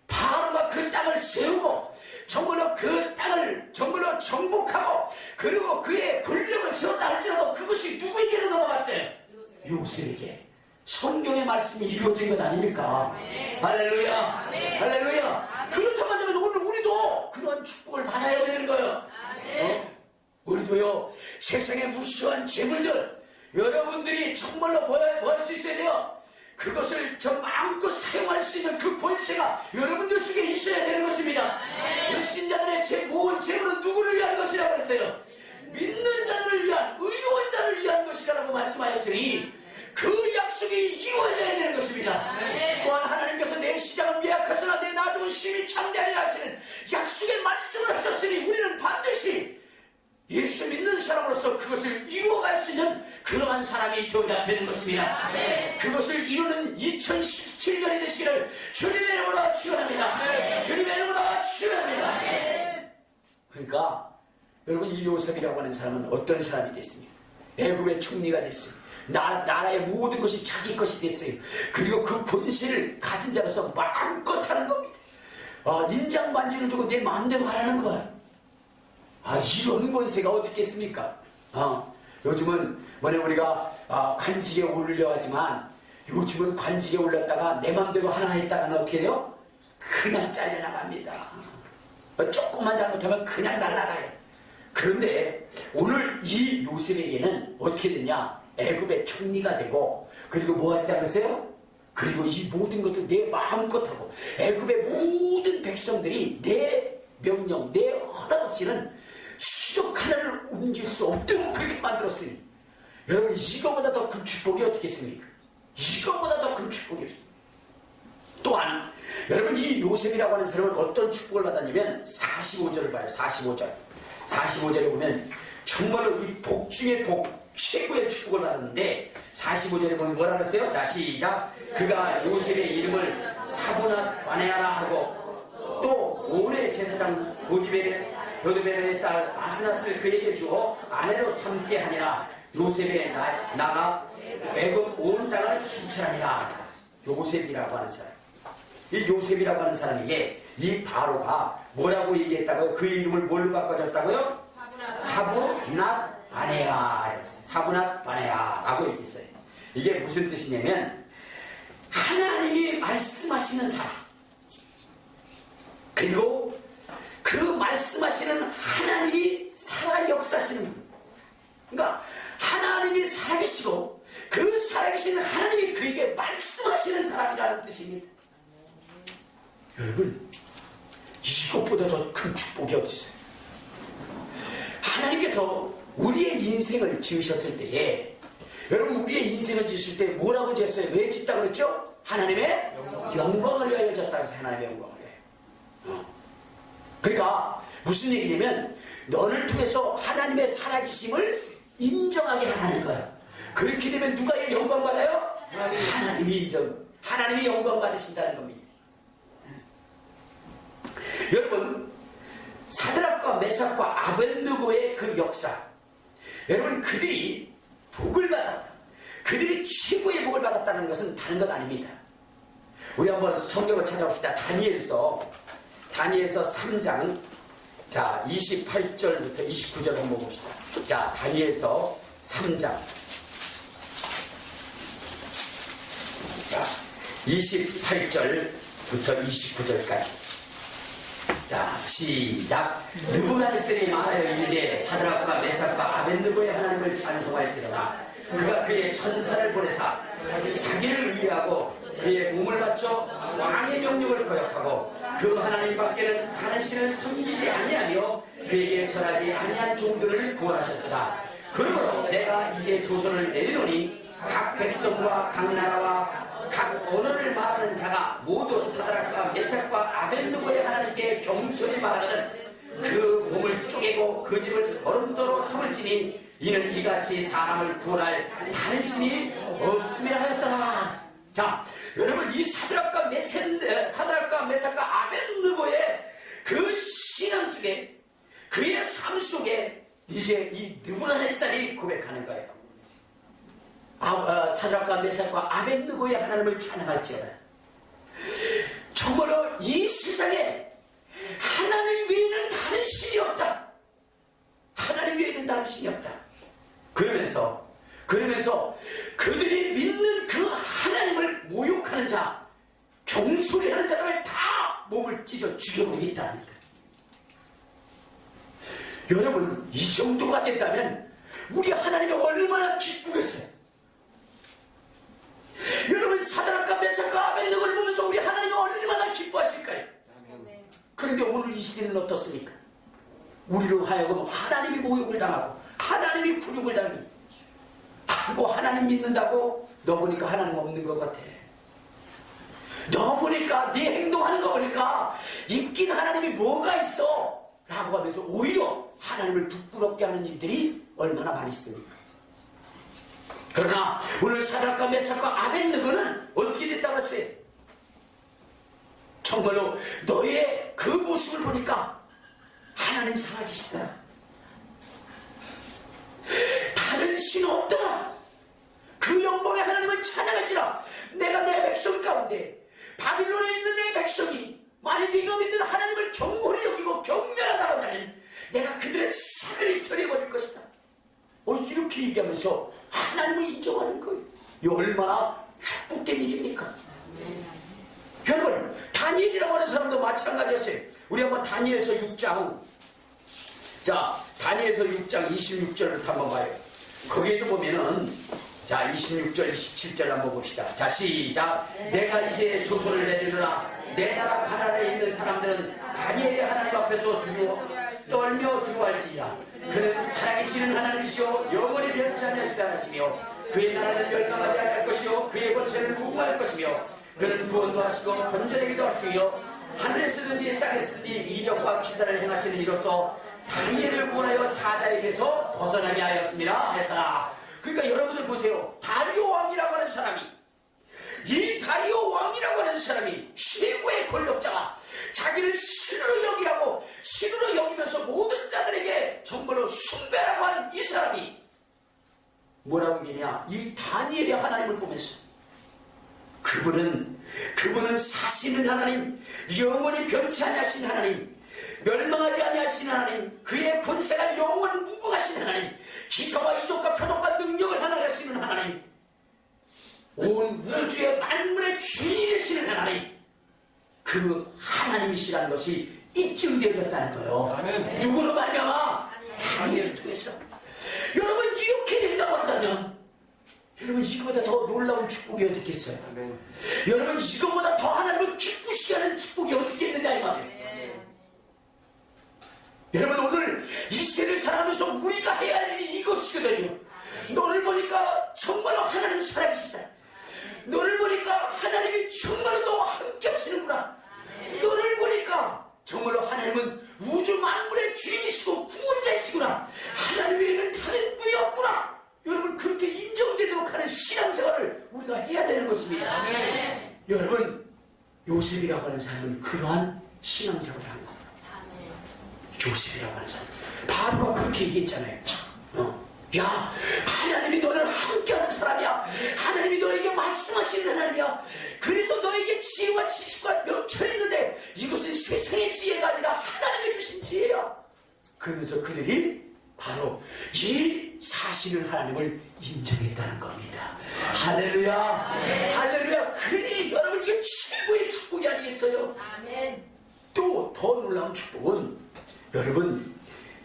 바로가 그 땅을 세우고 정말로 그 땅을 정말로 정복하고 그리고 그의 권력을 세웠다 할지라도 그것이 누구에게로 넘어갔어요? 요셉에게. 성경의 말씀이 이루어진 것 아닙니까? 할렐루야. 할렐루야. 그렇다고 한다면 오늘 우리도 그런 축복을 받아야 되는 거예요. 우리도요, 세상의 무수한 재물들 여러분들이 정말로 뭐 할 수 있어야 돼요? 그것을 저 마음껏 사용할 수 있는 그 권세가 여러분들 속에 있어야 되는 것입니다. 불신자들의 모은 재물은 누구를 위한 것이라고 했어요? 믿는 자들을 위한, 의로운 자를 위한 것이라고 말씀하였으니 그 약속이 이루어져야 되는 것입니다. 또한 하나님께서 내 시작은 미약하으나 내 나중은 심히 창대하리라 하시는 약속의 말씀을 하셨으니 우리는 반드시 예수 믿는 사람으로서 그것을 이루어갈 수 있는 그러한 사람이 되어야 되는 것입니다. 그것을 이루는 2017년이 되시기를 주님의 이름으로 축원합니다. 주님의 이름으로 축원합니다. 그러니까 여러분, 이 요셉이라고 하는 사람은 어떤 사람이 됐습니까? 애굽의 총리가 됐습니다. 나라의 모든 것이 자기 것이 됐어요. 그리고 그 권세를 가진 자로서 마음껏 하는 겁니다. 인장반지를 주고 내 마음대로 하라는 거야. 이런 권세가 어디 있겠습니까? 요즘은 우리가 관직에 올려하지만 요즘은 관직에 올렸다가 내 마음대로 하나 했다가는 어떻게 돼요? 그냥 잘려나갑니다. 조금만 잘못하면 그냥 날아가요. 그런데 오늘 이 요셉에게는 어떻게 되냐? 애굽의 총리가 되고, 그리고 뭐 했다고 했어요? 그리고 이 모든 것을 내 마음껏 하고 애굽의 모든 백성들이 내 명령, 내 허락 없이는 수족 하나를 옮길 수 없도록 그렇게 만들었으니 여러분, 이거보다 더 큰 축복이 어떻게 있습니까? 이거보다 더 큰 축복이 없습니다. 또한 여러분, 이 요셉이라고 하는 사람은 어떤 축복을 받았냐면 45절을 봐요. 45절에 보면 정말로 이 복 중에 복, 최고의 축복을 받았는데 45절에 보면 뭐라 그랬어요? 자, 시작. 그가 요셉의 이름을 사브낫 바네아라 하고 또 온의 제사장 보디벨의 딸 아스나스를 그에게 주어 아내로 삼게 하니라. 요셉의 나가 애굽 온 땅을 순찰하니라. 요셉이라고 하는 사람, 이 요셉이라고 하는 사람에게 이 바로가 뭐라고 얘기했다고요? 그 이름을 뭘로 바꿔줬다고요? 사브낫 바네아. 사브낫 바네아라고 얘기했어요. 이게 무슨 뜻이냐면 하나님이 말씀하시는 사람, 그리고 그 말씀하시는 하나님이 살아 역사하시는 분. 그러니까 하나님이 살아계시고 그 살아계신 하나님이 그에게 말씀하시는 사람이라는 뜻입니다. 여러분, 이것보다 더 큰 축복이 어디 있어요? 하나님께서 우리의 인생을 지으셨을 때에, 여러분, 우리의 인생을 지으실 때 뭐라고 지었어요? 왜 짓다 그랬죠? 하나님의 영광을 위하여 졌다 그래서 하나님의 영광을 위하여. 그러니까 무슨 얘기냐면 너를 통해서 하나님의 살아계심을 인정하게 하라는 거예요. 그렇게 되면 누가 영광 받아요? 하나님이 영광 받으신다는 겁니다. 여러분, 사드락과 메삭과 아벳느고의 그 역사, 여러분, 그들이 복을 받았다, 그들이 최고의 복을 받았다는 것은 다른 것 아닙니다. 우리 한번 성경을 찾아봅시다. 다니엘서 3장, 자, 28절부터 29절 한번 봅시다. 자, 다니엘서 3장, 자, 28절부터 29절까지. 자, 시작. 느부갓네살이 말하여 이르되 사드락과 메삭과 아벳느고의 하나님을 찬송할지로다. 그가 그의 천사를 보내사 자기를 위하고 그의 몸을 바쳐 왕의 명령을 거역하고 그 하나님 밖에는 다른 신을 섬기지 아니하며 그에게 절하지 아니한 종들을 구원하셨도다. 그러므로 내가 이제 조선을 내리노니 각 백성과 각 나라와 각 언어를 말하는 자가 모두 사드락과 메삭과 아벳느고의 하나님께 겸손히 말하거든 그 몸을 쪼개고 그 집을 얼음도로 삼을지니 이는 이같이 사람을 구원할 다른 신이 없음이라 하였더라. 자, 여러분, 이 사드락과 메삭과 아벳느고의 그 신앙 속에, 그의 삶 속에 이제 이 느부갓네살이 고백하는 거예요. 사드락과 메삭과 아벳느고의 하나님을 찬양할지어다. 정말로 이 세상에 하나님 외에는 다른 신이 없다. 하나님 외에는 다른 신이 없다. 그러면서 그들이 믿는 그 하나님을 모욕하는 자, 경솔해하는 자들을 다 몸을 찢어 죽여버리겠다는 거예요. 여러분, 이 정도가 된다면 우리 하나님이 얼마나 기쁘겠어요. 여러분, 사드락과 메삭과 아벳느고를 보면서 우리 하나님이 얼마나 기뻐하실까요? 그런데 오늘 이 시대는 어떻습니까? 우리로 하여금 하나님이 모욕을 당하고 하나님이 굴욕을 당하고 하나님 믿는다고 너 보니까 하나님 없는 것 같아. 너 보니까 네 행동하는 거 보니까 있긴 하나님이 뭐가 있어? 라고 하면서 오히려 하나님을 부끄럽게 하는 일들이 얼마나 많이 있습니까? 그러나 오늘 사드락과 메삭과 아벳느고는 어떻게 됐다고 했어요? 정말로 너의 그 모습을 보니까 하나님 살아계시더라. 다른 신 없더라. 그 영광의 하나님을 찬양할지라. 내가 내 백성 가운데 바빌론에 있는 내 백성이 만일 네가 믿는 하나님을 경홀히 여기고 경멸한다고 한다면 내가 그들의 사그리 처리해버릴 것이다. 이렇게 얘기하면서 하나님을 인정하는 거예요. 이 얼마나 축복된 일입니까? 여러분, 다니엘이라고 하는 사람도 마찬가지였어요. 우리 한번 다니엘서 6장, 자, 다니엘서 6장 26절을 한번 봐요. 거기에도 보면은, 자, 26절, 27절 한번 봅시다. 자, 시작. 내가 이제 조소를 내리노라. 내 나라 가나안에 있는 사람들은 다니엘의 하나님 앞에서 떨며 두려워할지니라. 그는 살아계시는 하나님이시요 영원히 변치 아니하시다 하시며 그의 나라는 멸망하지 않을 것이요 그의 권세는 무궁할 것이며 그는 구원도 하시고 건전하기도 하시며 하늘에서든지 땅에서든지 이적과 기사를 행하시는 이로써 다니엘을 구원하여 사자에게서 벗어나게 하였습니다 했더라. 그러니까 여러분들 보세요. 다리오 왕이라고 하는 사람이, 이 다리오 왕이라고 하는 사람이 최고의 권력자가 자기를 신으로 여기면서 모든 자들에게 정말로 숭배라고 하는 이 사람이 뭐라고 얘기냐? 이 다니엘의 하나님을 보면서 그분은 사시는 하나님, 영원히 변치 아니하신 하나님, 멸망하지 아니하신 하나님, 그의 권세가 영원 무궁하신 하나님, 기사와 이적과 표적과 능력을 하나하시는 하나님, 온 우주의 만물의 주인이 되시는 하나님, 그 하나님이시라는 것이 입증되어졌다는 거예요. 아멘. 누구로 말미암아? 다니엘을 통해서. 여러분, 이렇게 된다고 한다면 여러분, 이거보다 더 놀라운 축복이 어디 있겠어요? 아멘. 여러분, 이거보다 더 하나님을 기쁘시게 하는 축복이 어디 있겠느냐 이 말이에요. 여러분, 오늘 이 시대를 살아가면서 우리가 해야 할 일이 이것이거든요. 너를 보니까 정말로 하나님 살아계시다. 너를 보니까 하나님이 정말로 너와 함께 하시는구나. 너를 보니까 정말로 하나님은 우주 만물의 주인이시고 구원자이시구나. 하나님 외에는 다른 분이 없구나. 여러분, 그렇게 인정되도록 하는 신앙생활을 우리가 해야 되는 것입니다. 여러분, 요셉이라고 하는 사람은 그러한 신앙생활을 하는 겁니다. 요셉이라고 하는 사람, 바로가 그렇게 얘기했잖아요. 야, 하나님이 너를 함께하는 사람이야. 하나님이 너에게 말씀하시는 하나님이야. 그래서 너에게 지혜와 지식과 명철이 있는데 이것은 세상의 지혜가 아니라 하나님이 주신 지혜야. 그러면서 그들이 바로 이 사실을 하나님을 인정했다는 겁니다. 할렐루야. 할렐루야. 그러니 여러분, 이게 최고의 축복이 아니겠어요? 아멘. 또 더 놀라운 축복은 여러분,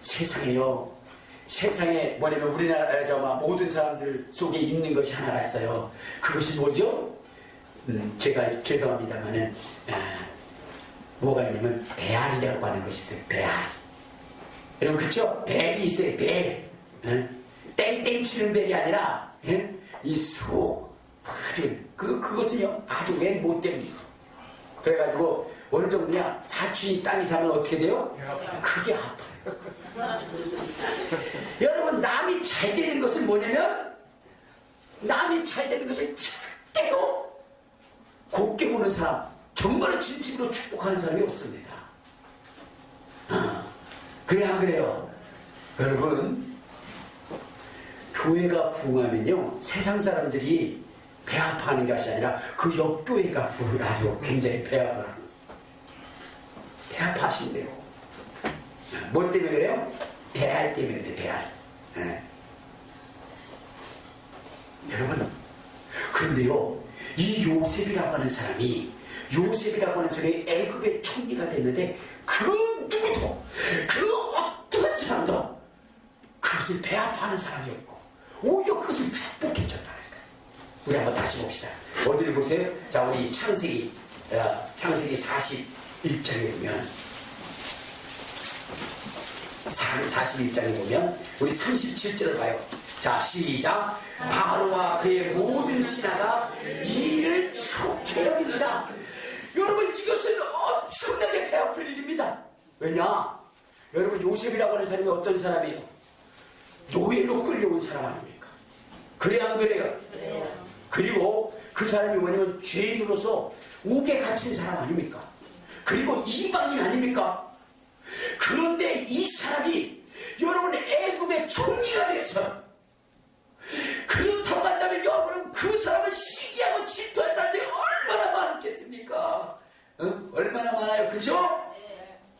세상에 뭐냐면 우리나라 모든 사람들 속에 있는 것이 하나가 있어요. 그것이 뭐죠? 제가 죄송합니다만은 뭐가 있냐면 배알이라고 하는 것이 있어요. 배알. 여러분, 그쵸? 벨이 있어요. 벨. 땡땡 치는 벨이 아니라 이 소 아주 그것은요 아주 웬 못됩니다. 그래가지고 어느 정도냐, 사춘이 땅이 사면 어떻게 돼요? 크게 아파요. 여러분, 남이 잘 되는 것은 뭐냐면, 남이 잘 되는 것을 절대로 곱게 보는 사람, 정말로 진심으로 축복하는 사람이 없습니다. 그래 안 그래요? 여러분, 교회가 부흥하면요, 세상 사람들이 배 아파하는 것이 아니라 그 옆 교회가 아주 굉장히 배 아파하신대요. 뭐 때문에 그래요? 배알 때문에 그래, 배알. 네. 여러분, 그런데요, 이 요셉이라고 하는 사람이 애굽의 총리가 됐는데 그 누구도, 그 어떤 사람도 그것을 배 아파하는 사람이 없고 오히려 그것을 축복해줬다. 우리 한번 다시 봅시다. 어디를 보세요? 자, 우리 창세기 41장에 보면 41장에 보면 우리 37절을 봐요. 자, 시작. 바로와 그의 모든 신하가 이를 좋게 여긴지라. 여러분, 이것은 엄청나게 배 아플 일입니다. 왜냐? 여러분, 요셉이라고 하는 사람이 어떤 사람이에요? 노예로 끌려온 사람 아닙니까? 그래 안 그래요? 그래요. 그리고 그 사람이 뭐냐면 죄인으로서 옥에 갇힌 사람 아닙니까? 그리고 이방인 아닙니까? 그런데 이 사람이 여러분 애굽의 총리가 됐어. 그렇다고 한다면 여러분 그 사람은 시기하고 질투할 사람들이 얼마나 많겠습니까? 응? 얼마나 많아요, 그죠?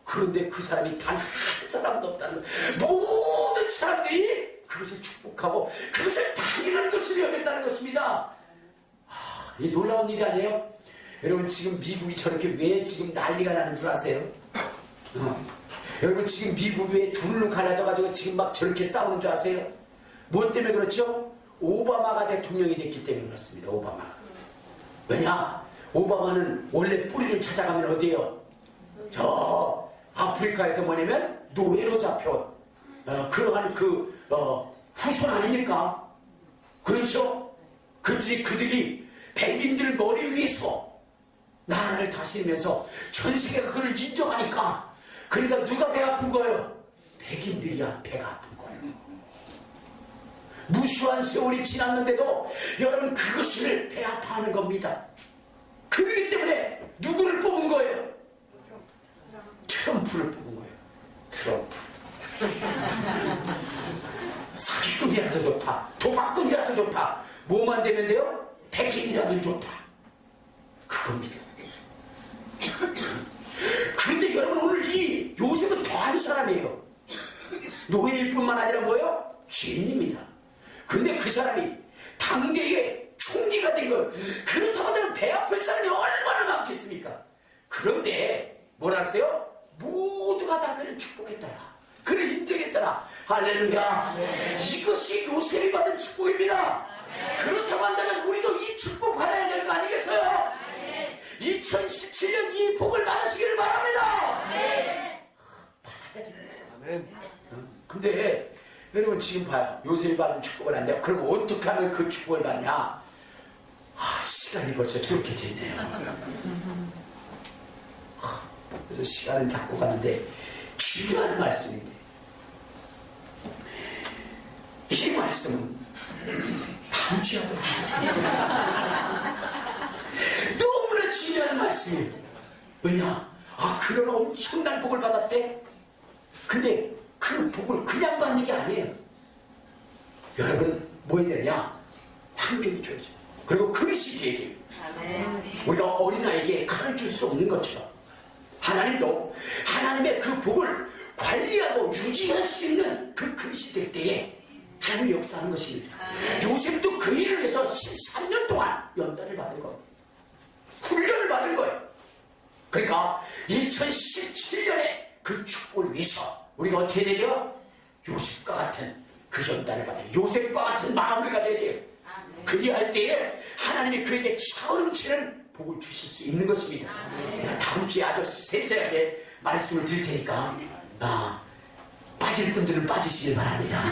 그런데 그 사람이 단 한 사람도 없다는 것. 모든 사람들이 그것을 축복하고 그것을 당연한 것으로 여겼다는 것입니다. 이 놀라운 일이 아니에요? 여러분, 지금 미국이 저렇게 왜 지금 난리가 나는 줄 아세요? 여러분, 지금 미국이 왜 둘로 갈라져가지고 지금 막 저렇게 싸우는 줄 아세요? 뭐 때문에 그렇죠? 오바마가 대통령이 됐기 때문에 그렇습니다. 오바마가. 왜냐? 오바마는 원래 뿌리를 찾아가면 어디에요? 저 아프리카에서 뭐냐면 노예로 잡혀온 그러한 후손 아닙니까? 그렇죠? 그들이 백인들 머리 위에서 나라를 다스리면서 전 세계가 그를 인정하니까, 그러니까 누가 배 아픈 거예요? 백인들이야 배가 아픈 거예요. 무수한 세월이 지났는데도 여러분 그것을 배 아파하는 겁니다. 그렇기 때문에 누구를 뽑은 거예요? 트럼프를 뽑은 거예요. 트럼프. 사기꾼이라도 좋다, 도박꾼이라도 좋다, 뭐만 되면 돼요? 백인이라면 좋다, 그겁니다. 그런데 여러분, 오늘 이 요셉은 더한 사람이에요. 노예일 뿐만 아니라 뭐예요? 죄인입니다. 근데 그 사람이 당대의 총리가 된 거예요. 그렇다고 하면 배 아플 사람이 얼마나 많겠습니까? 그런데 뭐라 하세요? 모두가 다 그를 축복했더라, 그를 인정했더라. 할렐루야. 이것이 요셉이 받은 축복입니다. 그렇다고 한다면 우리도 이 축복 받아야 될 거 아니겠어요? 2017년 이 복을 받으시기를 바랍니다. 받아야 돼요. 근데 여러분 지금 봐요. 요셉이 받은 축복을 안 돼요. 그럼 어떻게 하면 그 축복을 받냐? 시간이 벌써 저렇게 됐네요. 그래서 시간은 자꾸 가는데 중요한 말씀인데, 이 말씀은 다음 주에 하도록 하겠습니다. 너무나 중요한 말씀이에요. 왜냐? 그런 엄청난 복을 받았대? 근데 그 복을 그냥 받는 게 아니에요. 여러분, 뭐 해야 되느냐? 환경이 줘야죠. 그리고 그릇이 돼야 돼요. 우리가 어린아이에게 칼을 줄 수 없는 것처럼 하나님도 하나님의 그 복을 관리하고 유지할 수 있는 그 그릇이 될 때에 하나님이 역사하는 것입니다. 요셉도 그 일을 위해서 13년 동안 연단을 받은 거예요. 훈련을 받은 거예요. 그러니까 2017년에 그 축복을 위해서 우리가 어떻게 해야 돼요? 요셉과 같은 그 연단을 받아요. 요셉과 같은 마음을 가져야 돼요. 그리할 때에 하나님이 그에게 차오름치는 복을 주실 수 있는 것입니다. 다음 주에 아주 세세하게 말씀을 드릴 테니까 빠질 분들은 빠지시길 바랍니다.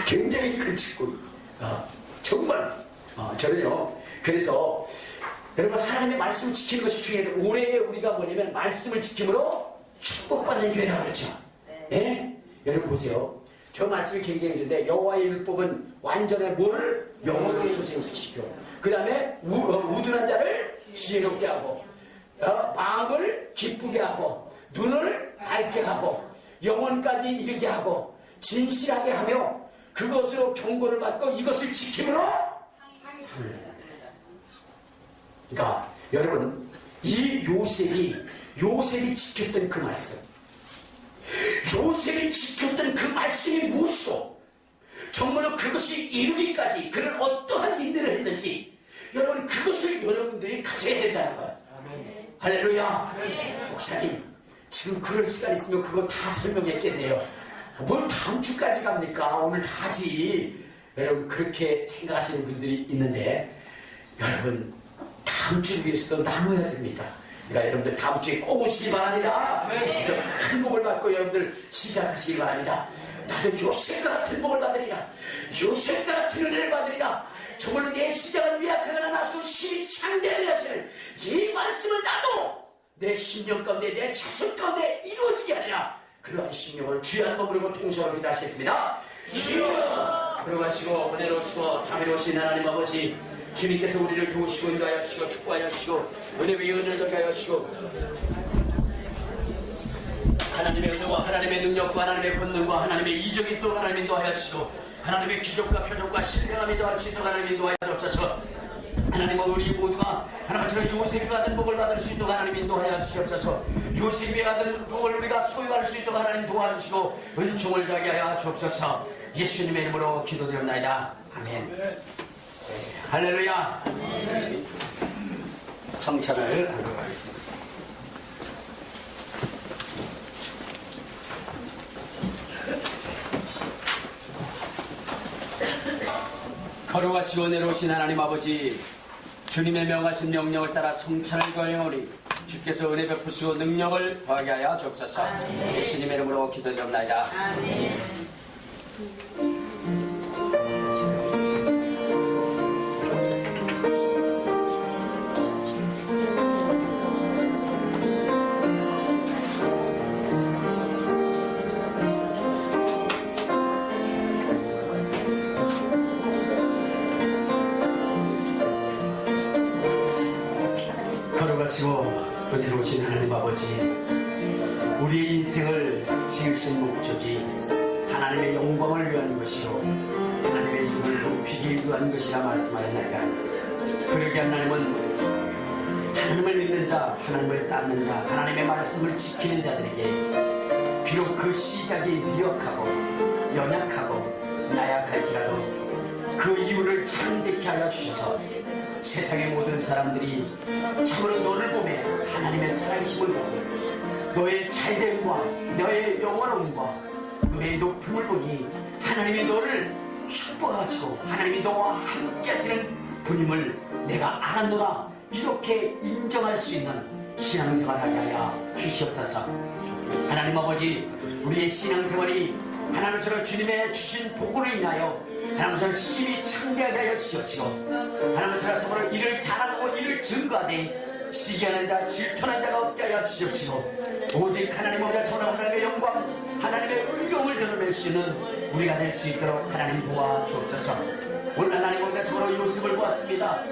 굉장히 큰 축복. 정말 저는요, 그래서 여러분 하나님의 말씀을 지키는 것이 중요해요. 올해 우리가 뭐냐면 말씀을 지킴으로 축복받는 교회라고 그러죠. 네? 여러분 보세요. 저 말씀이 굉장히 좋은데, 여호와의 율법은 완전의 뭐를? 영혼을 소생시키고, 그 다음에 우둔한 자를 지혜롭게 하고, 마음을 기쁘게 하고, 눈을 밝게 하고, 영혼까지 이르게 하고, 진실하게 하며 그것으로 경고를 받고 이것을 지킴으로 상을 내라. 그러니까 여러분, 이 요셉이 지켰던 그 말씀, 요셉이 지켰던 그 말씀이 무엇이고 정말로 그것이 이루기까지 그는 어떠한 인내를 했는지 여러분, 그것을 여러분들이 가져야 된다는 거예요. 아멘. 할렐루야. 아멘. 목사님, 지금 그럴 시간 있으면 그거 다 설명했겠네요. 뭘 다음 주까지 갑니까? 오늘 다 하지. 여러분, 그렇게 생각하시는 분들이 있는데 여러분, 다음 주를 위해서도 나눠야 됩니다. 그러니까 여러분들 다음 주에 꼭 오시기 바랍니다. 그래서 큰 복을 받고 여러분들 시작하시기 바랍니다. 나도 요셉과 같은 복을 받으리라. 요셉과 같은 은혜를 받으리라. 정말로 내 시작은 미약하거나 나서 심히 창대하리라 하시는 이 말씀을 나도 내 심령 가운데, 내 자손 가운데 이루어지게 하리라. 그러한 심령으로 주여 한번 부르고 통성으로 기도하시겠습니다. 주여! 들어가시고 은혜로우시고 자비로우신 하나님 아버지, 주님께서 우리를 도우시고 인도하여 주시고 축복하여 주시고 은혜 위에 은혜를 더하여 주시고 하나님의 은혜와 하나님의 능력과 하나님의 권능과 하나님의 이적이 또 하나님 인도하여 주시고 하나님의 기적과 표적과 신령함이 더할 수 있도록 하나님 인도하여 주옵소서. 하나님은 우리 모두가 하나님처럼 요셉이 받은 복을 받을 수 있도록 하나님 인도하여 주시옵소서. 요셉이 받은 복을 우리가 소유할 수 있도록 하나님 도와주시고 은총을 더하게 하여 주옵소서. 예수님의 이름으로 기도드립니다. 아멘. 할렐루야. 성찬을 하도록 하겠습니다. 거룩하시고 은혜로우신 하나님 아버지, 주님의 명하신 명령을 따라 성찬을 거행하오니 주께서 은혜 베푸시고 능력을 더하게 하여 주옵소서. 예수님의 이름으로 기도드립니다. 아멘. 거룩하시고 은혜로우신 하나님 아버지, 우리의 인생을 지으신 목적이 하나님의 영광을 위한 것이요 하나님의 이름을 높이기 위한 것이라 말씀하셨나이다. 그러게 하나님은 하나님을 믿는 자, 하나님을 따르는 자, 하나님의 말씀을 지키는 자들에게 비록 그 시작이 미약하고 연약하고 나약할지라도 그 이유를 창대케 하여 주셔서 세상의 모든 사람들이 참으로 너를 보며 하나님의 살아계심을 보고 너의 잘됨과 너의 영원함과 너의 높음을 보니 하나님이 너를 축복하시고 하나님이 너와 함께 하시는 분임을 내가 알았노라, 이렇게 인정할 수 있는 신앙생활하게 하여 주시옵소서. 하나님 아버지, 우리의 신앙생활이 하나님처럼 주님의 주신 복으로 인하여 하나님처럼 심히 창대하게 하여 주시옵시고 하나님처럼 참으로 이를 자랑하고 이를 증거하되 시기하는 자, 질투하는 자가 없게 하여 주시옵시고 오직 하나님 아버지 참으로 하나님의 영광, 하나님의 의로움을 드러낼 수 있는 우리가 될 수 있도록 하나님 도와주옵소서. 오늘 하나님 아버지 참으로 요셉을 보았습니다.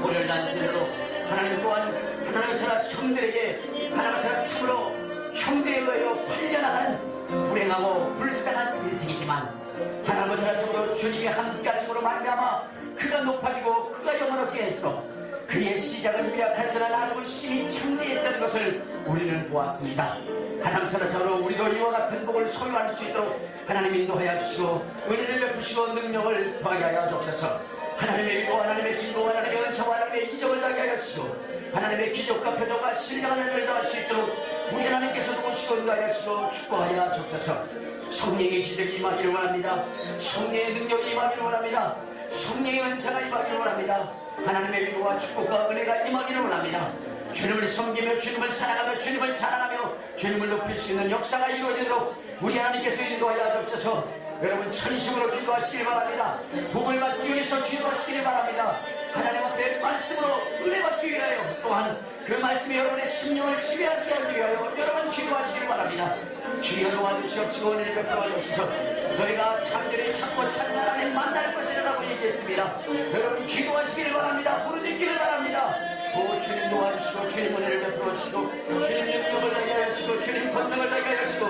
오늘 난신으로 하나님 또한 하나님처럼 형들에게 하나님처럼 참으로 형들에 의하여 팔려나가는 불행하고 불쌍한 인생이지만 하나님을 참으로 주님이 함께 하심으로 말미암아 그가 높아지고 그가 영원하게 해서 그의 시작은 미약할서나 나중은 심히 창대했던 것을 우리는 보았습니다. 하나님처럼 참으로 우리도 이와 같은 복을 소유할 수 있도록 하나님 인도하여 주시고 은혜를 베푸시고 능력을 더하게 하여 주옵소서. 하나님의 의도, 하나님의 진공, 하나님의 은사와 하나님의 이적을 더하게 하여 주시고 하나님의 기적과 표적과 신령한 은혜를 더할 수 있도록 우리 하나님께서 도우시고 인도하여 주시고 축복하여 주옵소서. 성령의 기적이 임하기를 원합니다. 성령의 능력이 임하기를 원합니다. 성령의 은사가 임하기를 원합니다. 하나님의 위로와 축복과 은혜가 임하기를 원합니다. 주님을 섬기며 주님을 사랑하며 주님을 자랑하며 주님을 높일 수 있는 역사가 이루어지도록 우리 하나님께서 인도하여 주옵소서. 여러분 전심으로 기도하시길 바랍니다. 복을 받기 위해서 기도하시길 바랍니다. 하나님 앞에 말씀으로 은혜 받기 위하여 또한 그 말씀이 여러분의 심령을 지배하게 하기 위하여 여러분 기도하시길 바랍니다. 주여 도와주시옵시고 은혜를 베풀어 주옵소서. 너희가 참전히 찾고 찾는 하나님 만날 것이라고 얘기했습니다. 여러분 기도하시길 바랍니다. 부르짖기를 바랍니다. 오 주님 도와주시고 주님 은혜를 베풀어 주시고 주님 능력을 나게 하시고 주님 권능을 나게 하시고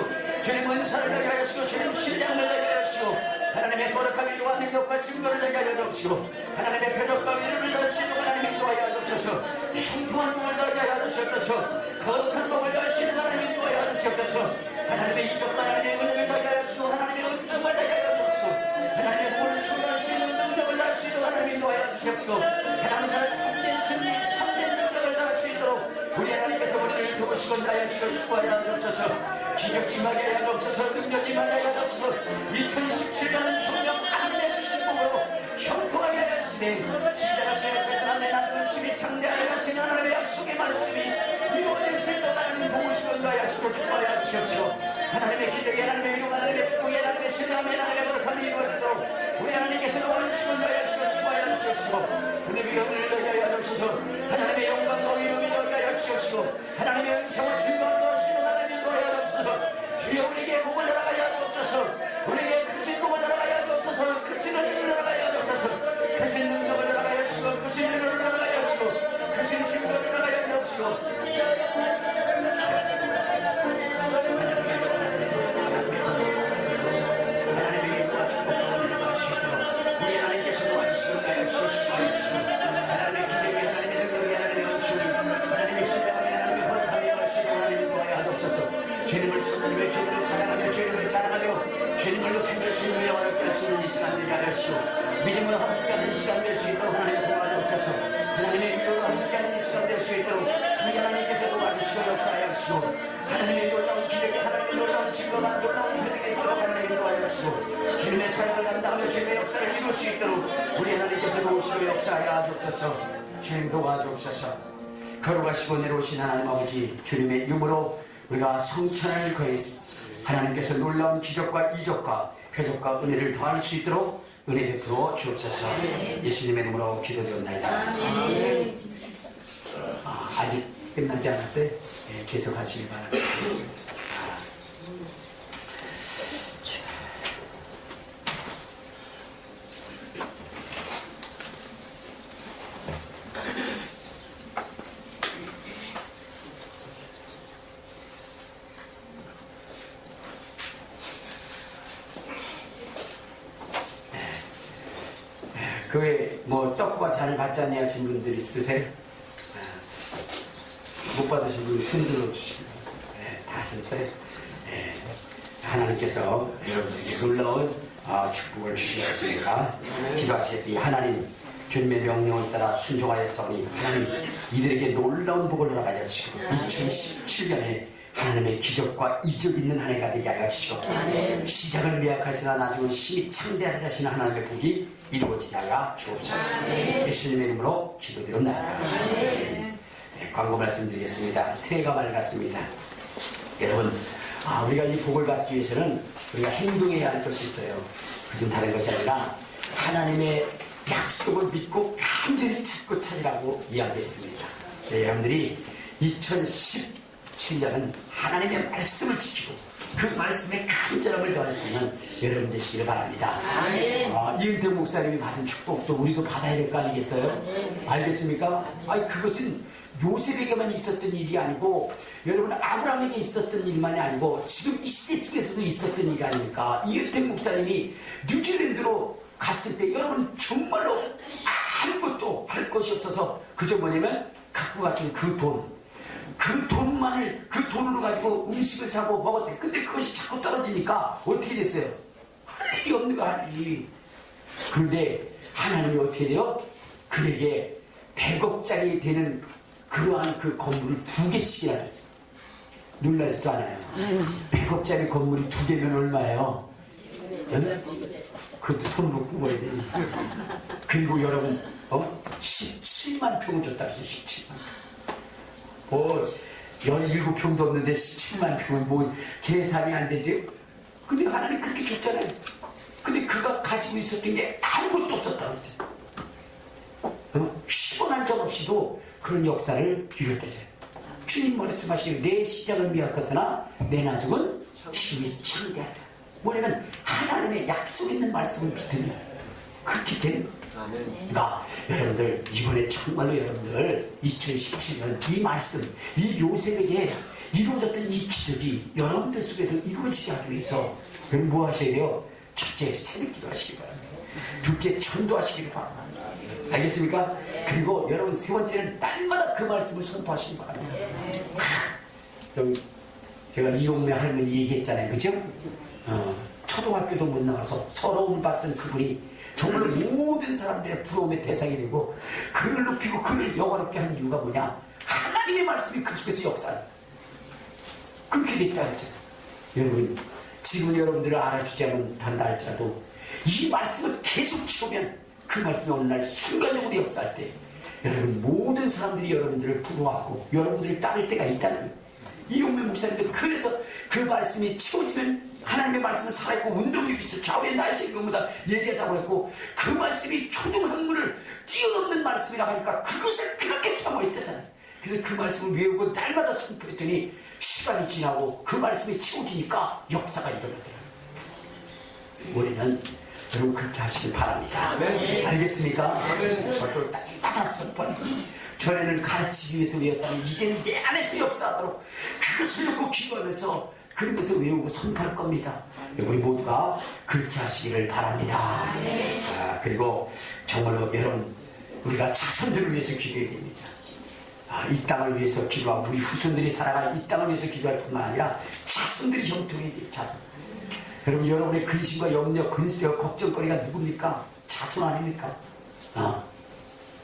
주님 은사를 내게 하시고 주님 신량을 내게 하시고 하나님의 거룩한 위로와 능력과 증거를 내게 하여 주시고 하나님의 표적과 위로를 하시고 하나님 인도하여 주옵소서. 형통한 몸을 달게 하여 주옵소서. 거룩한 몸을 하시는 하나님 인도하여 주옵소서. 하나님의 이적과 하나님의 은혜를 달게 하시고 하나님의 은총을 달게 하여 주옵소서. 하나님의 몸을 소유할 수 있는 능력을 할 수 있도록 하나님 인도하여 주옵소서. 하나님 사는 참된 승리 참된 능력을 할 수 있도록 우리 하나님께서 우리를 도우시고 나여주시고 축복하여 주옵소서. 기적이 임하게 하여 주옵소서. 능력이 임하게 하여 주옵소서. 2017년은 총력 하나님의 주신 복으로 형통하게 하여 주시니 시작을 계획해서 내 나는 심히 창대하게 하시는 하나님의 약속의 말씀이 이루어질 수 있도록 하나님 도우시고 나여 주시고 축복하여 주시옵소서. 하나님의 기적이 하나님의 위로 하나님의 축복이 하나님의 신뢰함이 하나님의 거룩함이 이루어지도록 우리 하나님께서 도와주시고 나여 주시고 축복하여 주시옵소서. 하나님의 영을 너희 하여 주옵소서. 하나님의 영광과 위로를 너희 하여 주시옵소서. 하나님의 은총을 증거하여 주시고 하나님 너희 하여 주옵소서. 주여 우리에게 복을 날아가야 주옵소서. 우리에게 크신 복을 날아가야 주옵소서. 크신 은혜를 날아가야 주옵소서. 크신 능력을 날아가야 주시고 크신 은혜를 날아가야 주시고 크신 증거를 날아가야 주옵소서. 주님을 섬기며 주님을 사랑하며 주님을 자랑하며 주님을 높이며 주님을 영원하게 할 수 있는 이 시간 되게 하시고 믿음으로 함께하는 이 시간 될 수 있도록 하나님 도와주옵소서. 하나님의 위로로 함께하는 이 시간 될 수 있도록 하나님께서 도와주시고 역사하여 주시고 하나님의 놀라운 기적이 하나님의 놀라운 증거가 놀라운 회복이 있도록 하나님이 도와주시고 주님의 사랑을 감당하며 주님의 역사를 이룰 수 있도록 우리 하나님께서 도우시고 역사하여 주옵소서. 주님 도와주옵소서. 걸어가시고 내려오신 하나님 아버지 주님의 이름으로 우리가 성찬을 거했습니다. 하나님께서 놀라운 기적과 이적과 표적과 은혜를 더할 수 있도록 은혜 베풀어 주옵소서. 예수님의 이름으로 기도드렸나이다. 아직 끝나지 않았어요? 네, 계속 하시기 바랍니다. 그 외에 뭐 떡과 잔을 받지 않니 하신 분들 있으세요? 못 받으신 분이 손 들어주시고 다 하셨어요? 하나님께서 여러분에게 놀라운 축복을 주시겠습니다. 기도하시겠습니다. 하나님 주님의 명령을 따라 순종하였으니 하나님 이들에게 놀라운 복을 허락하여 주시고 2017년에 하나님의 기적과 이적 있는 한 해가 되게 하여 주시고 시작은 미약하시나 나중은 심히 창대하게 하시는 하나님의 복이 이루어지게 하여 주옵소서. 예수님의 이름으로 기도드립니다. 광고 말씀드리겠습니다. 새해가 밝았습니다. 여러분 우리가 이 복을 받기 위해서는 우리가 행동해야 할 것이 있어요. 그것은 다른 것이 아니라 하나님의 약속을 믿고 간절히 찾고 찾으라고 이야기했습니다. 여러분들이 2017년은 하나님의 말씀을 지키고 그 말씀에 간절함을 더할 수 있는 여러분 되시기를 바랍니다. 이은택 목사님이 받은 축복도 우리도 받아야 될 거 아니겠어요? 알겠습니까? 그것은 요셉에게만 있었던 일이 아니고 여러분 아브라함에게 있었던 일만이 아니고 지금 이 시대 속에서도 있었던 일이 아닙니까? 이은택 목사님이 뉴질랜드로 갔을 때 여러분 정말로 아무것도 할 것이 없어서 그저 뭐냐면 갖고 갔던 그 돈으로 가지고 음식을 사고 먹었대. 근데 그것이 자꾸 떨어지니까 어떻게 됐어요? 할 일이 없는 거 할 일이. 그런데 하나님이 어떻게 돼요? 그에게 100억짜리 되는 그러한 그 건물을 2개씩이나 줬죠. 놀라지도 않아요. 100억짜리 건물이 2개면 얼마예요? 그것도 손으로 꾸며야 되니. 그리고 여러분 17만 평을 줬다 그랬죠. 17만. 17평도 없는데 17만 평은 뭐 계산이 안 되지. 근데 하나님 그렇게 줬잖아요. 근데 그가 가지고 있었던 게 아무것도 없었다 그랬죠. 10원 한 적 없이도 그런 역사를 이뤘대죠. 주님 말씀하시기를 내 시작은 미약하으나 내 나중은 힘이 창대하다. 뭐냐면 하나님의 약속 있는 말씀을 믿으면 그렇게 되는 거예요. 그러니까 여러분들 이번에 정말로 여러분들 2017년 이 말씀 이 요셉에게 이루어졌던 이 기적이 여러분들 속에도 이루어지게 하기 위해서 여러분 뭐 하셔야 돼요? 첫째, 새벽기도 하시기 바랍니다. 둘째, 전도하시기를 바랍니다. 알겠습니까? 그리고 여러분 세 번째는 날마다 그 말씀을 선포하시기 바랍니다. 여기 제가 이용매 할머니 얘기했잖아요. 그죠? 초등학교도 못 나와서 서러움 받던 그분이 정말 모든 사람들의 부러움의 대상이 되고 그를 높이고 그를 영화롭게 한 이유가 뭐냐? 하나님의 말씀이 그 속에서 역사해요. 그렇게 됐다 했잖아요. 여러분 지금 여러분들을 알아주지 못한다 할지라도 이 말씀을 계속 키우면 그 말씀이 어느 날 순간적으로 역사할 때 여러분 모든 사람들이 여러분들을 부러워하고 여러분들을 따를 때가 있다는 거예요. 이용매 목사님도 그래서 그 말씀이 채워지면 하나님의 말씀은 살아있고 운동력이 있어 좌우의 날씨의 것보다 예리하다고 했고 그 말씀이 초등학문을 뛰어넘는 말씀이라고 하니까 그것을 그렇게 사모했다잖아요. 그래서 그 말씀을 외우고 날마다 선포했더니 시간이 지나고 그 말씀이 채워지니까 역사가 일어나더라고요. 올해는 여러분 그렇게 하시길 바랍니다. 네. 알겠습니까? 네. 저도 날마다 선포합니다. 전에는 가르치기 위해서 외웠다면 이제는 내 안에서 역사하도록 그것을 놓고 기도하면서 그러면서 외우고 선포할 겁니다. 우리 모두가 그렇게 하시기를 바랍니다. 네. 그리고 정말로 여러분 우리가 자손들을 위해서 기도해야 됩니다. 이 땅을 위해서 기도하고 우리 후손들이 살아갈 이 땅을 위해서 기도할 뿐만 아니라 자손들이 형통해야 돼요. 자손. 여러분 여러분의 근심과 염려, 근심과 걱정거리가 누굽니까? 자손 아닙니까?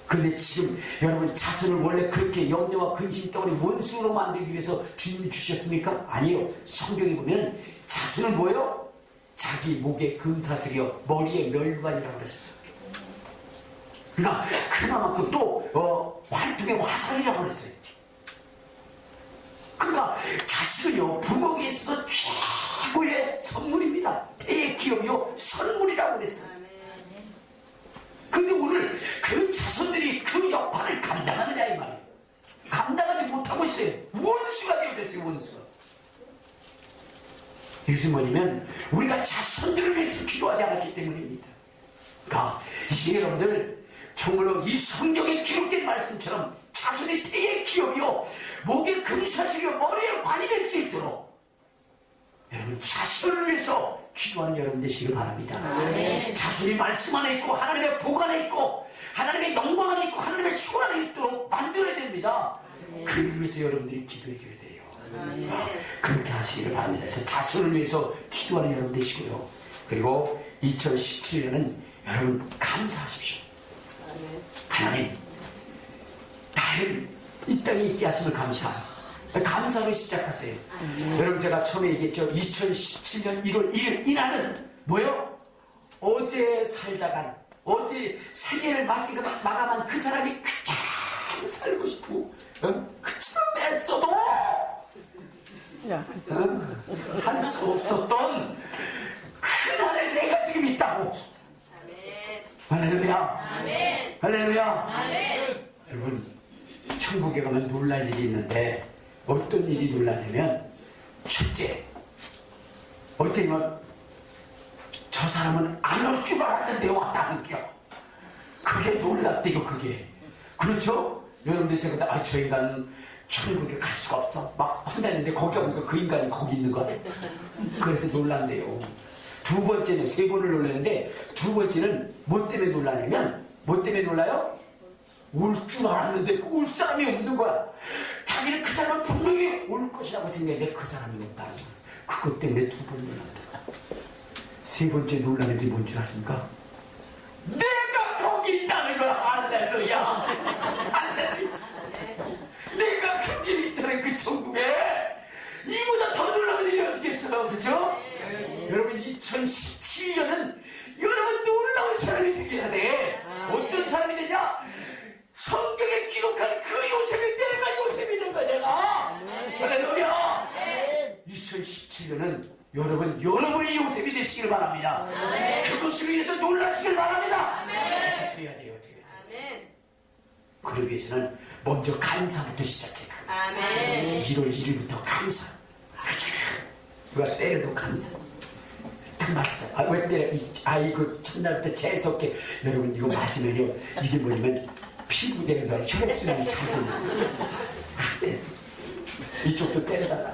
근데 지금 여러분 자손을 원래 그렇게 염려와 근심 때문에 원수로 만들기 위해서 주님이 주셨습니까? 아니요. 성경에 보면 자손을 뭐예요? 자기 목에 금사슬이요 머리에 멸관이라고 그랬어요. 그러니까 그만큼 또 활통에 화살이라고 그랬어요. 그러니까 자식은요 부모에게 있어서 최고의 선물입니다. 대의 기업이요 선물이라고 그랬어요. 근데 오늘 그 자손들이 그 역할을 감당하느냐 이 말이에요. 감당하지 못하고 있어요. 원수가 되어졌어요. 원수가. 이것은 뭐냐면 우리가 자손들을 위해서 기도하지 않았기 때문입니다. 그러니까 이제 여러분들 정말로 이 성경에 기록된 말씀처럼 자손이 태의 기업이요 목에 금사슬이요 머리에 관이 될 수 있도록 여러분 자손을 위해서 기도하는 여러분 되시길 바랍니다. 네. 자손이 말씀 안에 있고 하나님의 복 안에 있고 하나님의 영광 안에 있고 하나님의 수고 안에 있도록 만들어야 됩니다. 네. 그를 위해서 여러분들이 기도해 줘야 돼요. 네. 그렇게 하시기를 바랍니다. 그래서 자손을 위해서 기도하는 여러분 되시고요. 그리고 2017년은 여러분 감사하십시오. 네. 하나님 나를 이 땅에 있게 하심을 감사로 시작하세요. 여러분 제가 처음에 얘기했죠. 2017년 1월 1일 이날은 뭐예요? 어제 살다간 어제 생애를 마감한 그 사람이 그처럼 살고 싶고 그처럼 애써도 살 수 없었던 그날에 내가 지금 있다고. 할렐루야. 할렐루야. 여러분 천국에 가면 놀랄 일이 있는데 어떤 일이 놀라냐면 첫째 어떻게 보면 저 사람은 안 올 줄 알았는데 왔다는 겨. 그게 놀랍대요. 그게 그렇죠? 여러분들 생각하다 저 인간은 천국에 갈 수가 없어 막 한다는데 거기 오니까 그 인간이 거기 있는 거야. 그래서 놀란대요. 두 번째는 세 번을 놀라는데 두 번째는 뭐 때문에 놀라냐면 뭐 때문에 놀라요? 올 줄 알았는데 올 사람이 없는 거야. 자기는 그 사람은 분명히 올 것이라고 생각했는데 그 사람이 없다는 거야. 그것 때문에 두 번 놀란다. 세 번째 놀라는 게 뭔 줄 아십니까? 내가 거기 있다는 거야. 할렐루야. 할렐루야. 내가 거기 있다는 그 천국에 이보다 더 놀라는 일이 어디 있어요. 그죠? 여러분 2017년은 여러분 놀라운 사람이 되게 해야 돼. 어떤 사람이 되냐? 성경에 기록한 그 요셉이 내가 요셉이 된 거야. 내가. 할렐루야. 2017년은 여러분이 요셉이 되시길 바랍니다. 그것을 위해서 놀라시길 바랍니다. 돼야 돼요. 그러기 위해서는 먼저 감사부터 시작해. 감사. 1월 1일부터 감사. 누가 때려도 감사. 딱 맞았어. 왜 때려? 이거 첫날부터 재수없게. 여러분 이거 맞으면요. 이게 뭐냐면 피부대가 혈액순환이 잘 됩니다. 이쪽도 때려달라.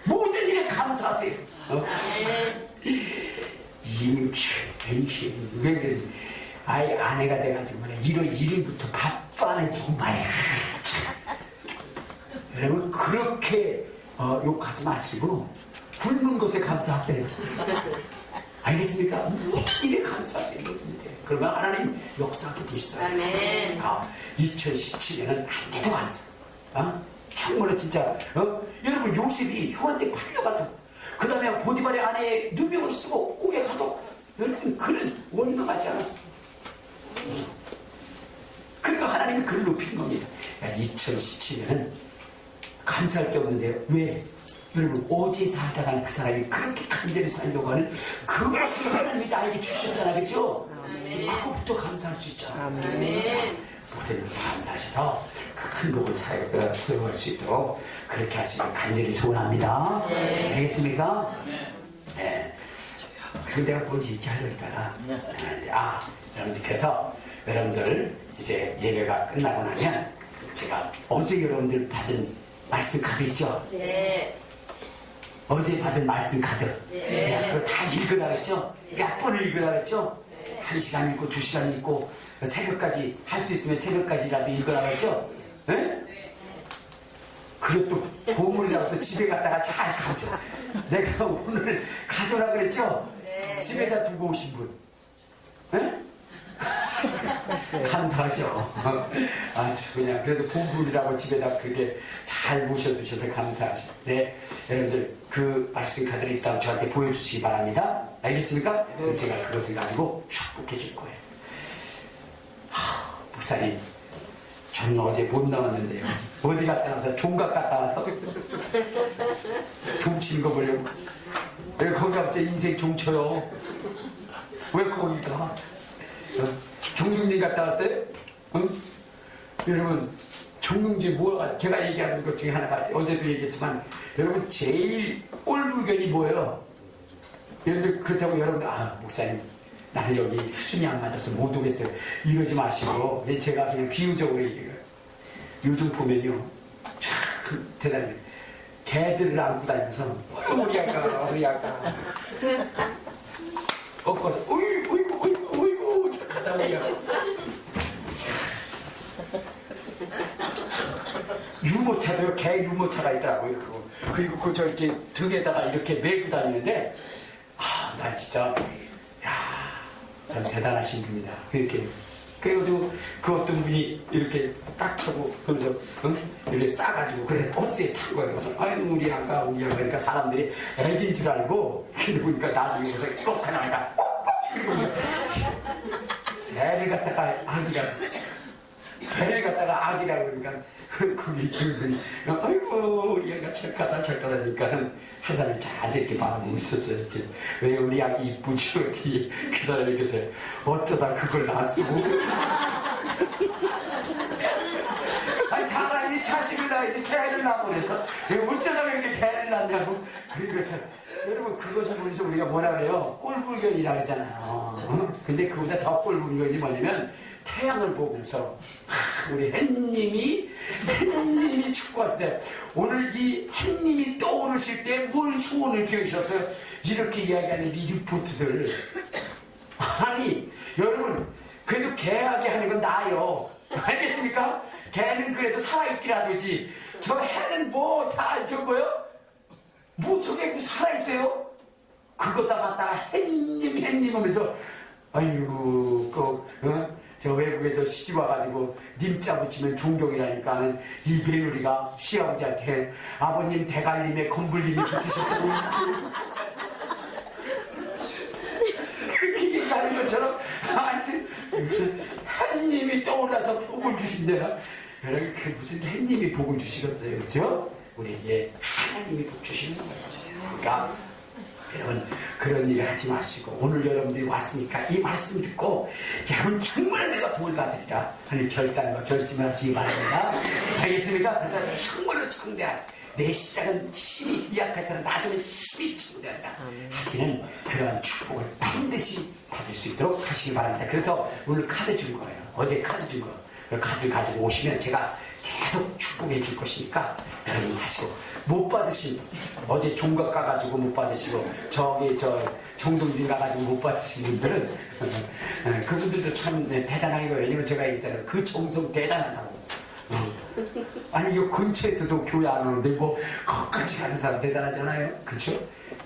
모든 일에 감사하세요. 왜 그래? 아이 아내가 돼가지고 말이야. 1월 1일부터 밥도 안 해주고 말이야. 여러분 그렇게 욕하지 마시고 굶는 것에 감사하세요. 알겠습니까? 모든 일에 감사하세요. 그러면 하나님 역사하게 되시어요. 2017년은 한 대도 감사. 정말로 진짜 여러분 요셉이 형한테 팔려가도 그 다음에 보디발의 아내의 누명을 쓰고 옥에 가도 여러분 그는 원망하지 않았어. 그러니까 하나님이 그를 높인 겁니다. 2017년은 감사할 게 없는데요. 왜? 여러분 어제 살다간 그 사람이 그렇게 간절히 살려고 하는 그것을 하나님이 나에게 주셨잖아. 그렇죠? 그것부터 감사할 수 있잖아. 모든 것에 감사하셔서 그 큰 복을 소유할 수 있도록 그렇게 하시길 간절히 소원합니다. 알겠습니까? 네. 그런데 내가 뭔지 이렇게 하려고 했다가 여러분들 그래서 여러분들 이제 예배가 끝나고 나면 제가 어제 여러분들 받은 말씀 카드 있죠? 네. 어제 받은 말씀 카드. 네. 그거 다 읽으라 그랬죠? 몇 번을 읽으라 그랬죠? 1시간 읽고 2시간 읽고 새벽까지 할 수 있으면 새벽까지라도 읽으라 그랬죠? 네? 그것도 보물이라고 또 집에 갔다가 잘 가져. 내가 오늘 가져오라 그랬죠? 네. 집에다 두고 오신 분. 네? 감사하셔. 아주 그냥 그래도 보물이라고 집에다 그렇게 잘 모셔두셔서 감사하셔. 네, 여러분들 그 말씀 카드를 일단 저한테 보여주시기 바랍니다. 알겠습니까? 그럼 제가 그것을 가지고 축복해 줄 거예요. 목사님, 저는 어제 못 나왔는데요. 어디 갔다 와서 종각 갔다 와서 종 치는 거 보려고. 왜 거기 갑자기 인생 종 쳐요? 왜 거기 가? 정중리 갔다 왔어요? 여러분 정중리 뭐가 제가 얘기하는 것 중에 하나가 어제도 얘기했지만 여러분 제일 꼴불견이 뭐예요? 여러분 그렇다고 여러분 목사님 나는 여기 수준이 안 맞아서 못 오겠어요. 이러지 마시고 제가 그냥 비유적으로 얘기해요. 요즘 보면요 참 대단해요. 개들을 안고 다니면서 우리 아까 꺾어서 어이구 착하다 우리 아까 유모차도요. 개 유모차가 있더라고요. 그리고 그 저렇게 등에다가 이렇게 메고 다니는데 나 진짜 참 대단하신 분이다. 이렇게 그래도 그 어떤 분이 이렇게 딱 타고 그러면서 이렇게 싸가지고 그래 버스에 탄 거예요. 그래서 아유 우리 아까 그러니까 사람들이 애기인 줄 알고 그러다 보니까 나중에 그래서 꼭 하나니까 애를 갖다가 아기라고 그러니까 거기 그분이 아이고 우리 애가 착하다 하니까 한 사람이 잘 이렇게 바라보고 있었어요. 이렇게. 왜 우리 아기 이쁘지? 어디 그 사람이 그래서 어쩌다 그걸 낳았으고 아니 사람이 자식을 낳아야지 개를 낳아버려서 어쩌다 이렇게 개를 낳냐고. 그러니까 여러분 그것을 보면서 우리가 뭐라 그래요? 꼴불견이라 그러잖아요. 근데 그보다 더 꼴불견이 뭐냐면 태양을 보면서 우리 햇님이 축구했을 때 오늘 이 햇님이 떠오르실 때 뭘 소원을 기억하셨어요? 이렇게 이야기하는 이 리포트들 아니 여러분 그래도 개하게 하는 건 나아요. 알겠습니까? 개는 그래도 살아있기라 되지 저 해는 뭐 다 저거요? 뭐 저게 살아있어요? 그것다 갖다가 햇님 하면서 아이고 저 외국에서 시집 와가지고 님자 붙이면 존경이라니까는 이 며느리가 시아버지한테 아버님 대갈님에 건불님이 붙으셨다고 그렇게 얘기하는 것처럼 햇님이 떠올라서 복을 주신대나. 여러분 그 무슨 햇님이 복을 주시겠어요, 그렇죠? 우리에게 하나님이 복 주시는 거예요. 그러니까 여러분 그런 일을 하지 마시고 오늘 여러분들이 왔으니까 이 말씀 듣고 여러분 정말 내가 복을 받으리라 하는 결단과 결심을 하시기 바랍니다. 알겠습니까? 그래서 정말로 청대한 내 시작은 심히 미약해서는 나중에 심히 청대한다 하시는 그러한 축복을 반드시 받을 수 있도록 하시기 바랍니다. 그래서 오늘 카드 준 거예요. 어제 카드 준 거. 그 카드 가지고 오시면 제가 계속 축복해 줄 것이니까 여러분 하시고, 못 받으신, 어제 종각 가가지고 못 받으시고 저기 저 정동진 가가지고 못 받으신 분들은 그분들도 참 대단하고, 왜냐면 제가 얘기했잖아요. 그 정성 대단하다고. 아니 이 근처에서도 교회 안 오는데 뭐 거기까지 가는 사람 대단하잖아요. 그렇죠?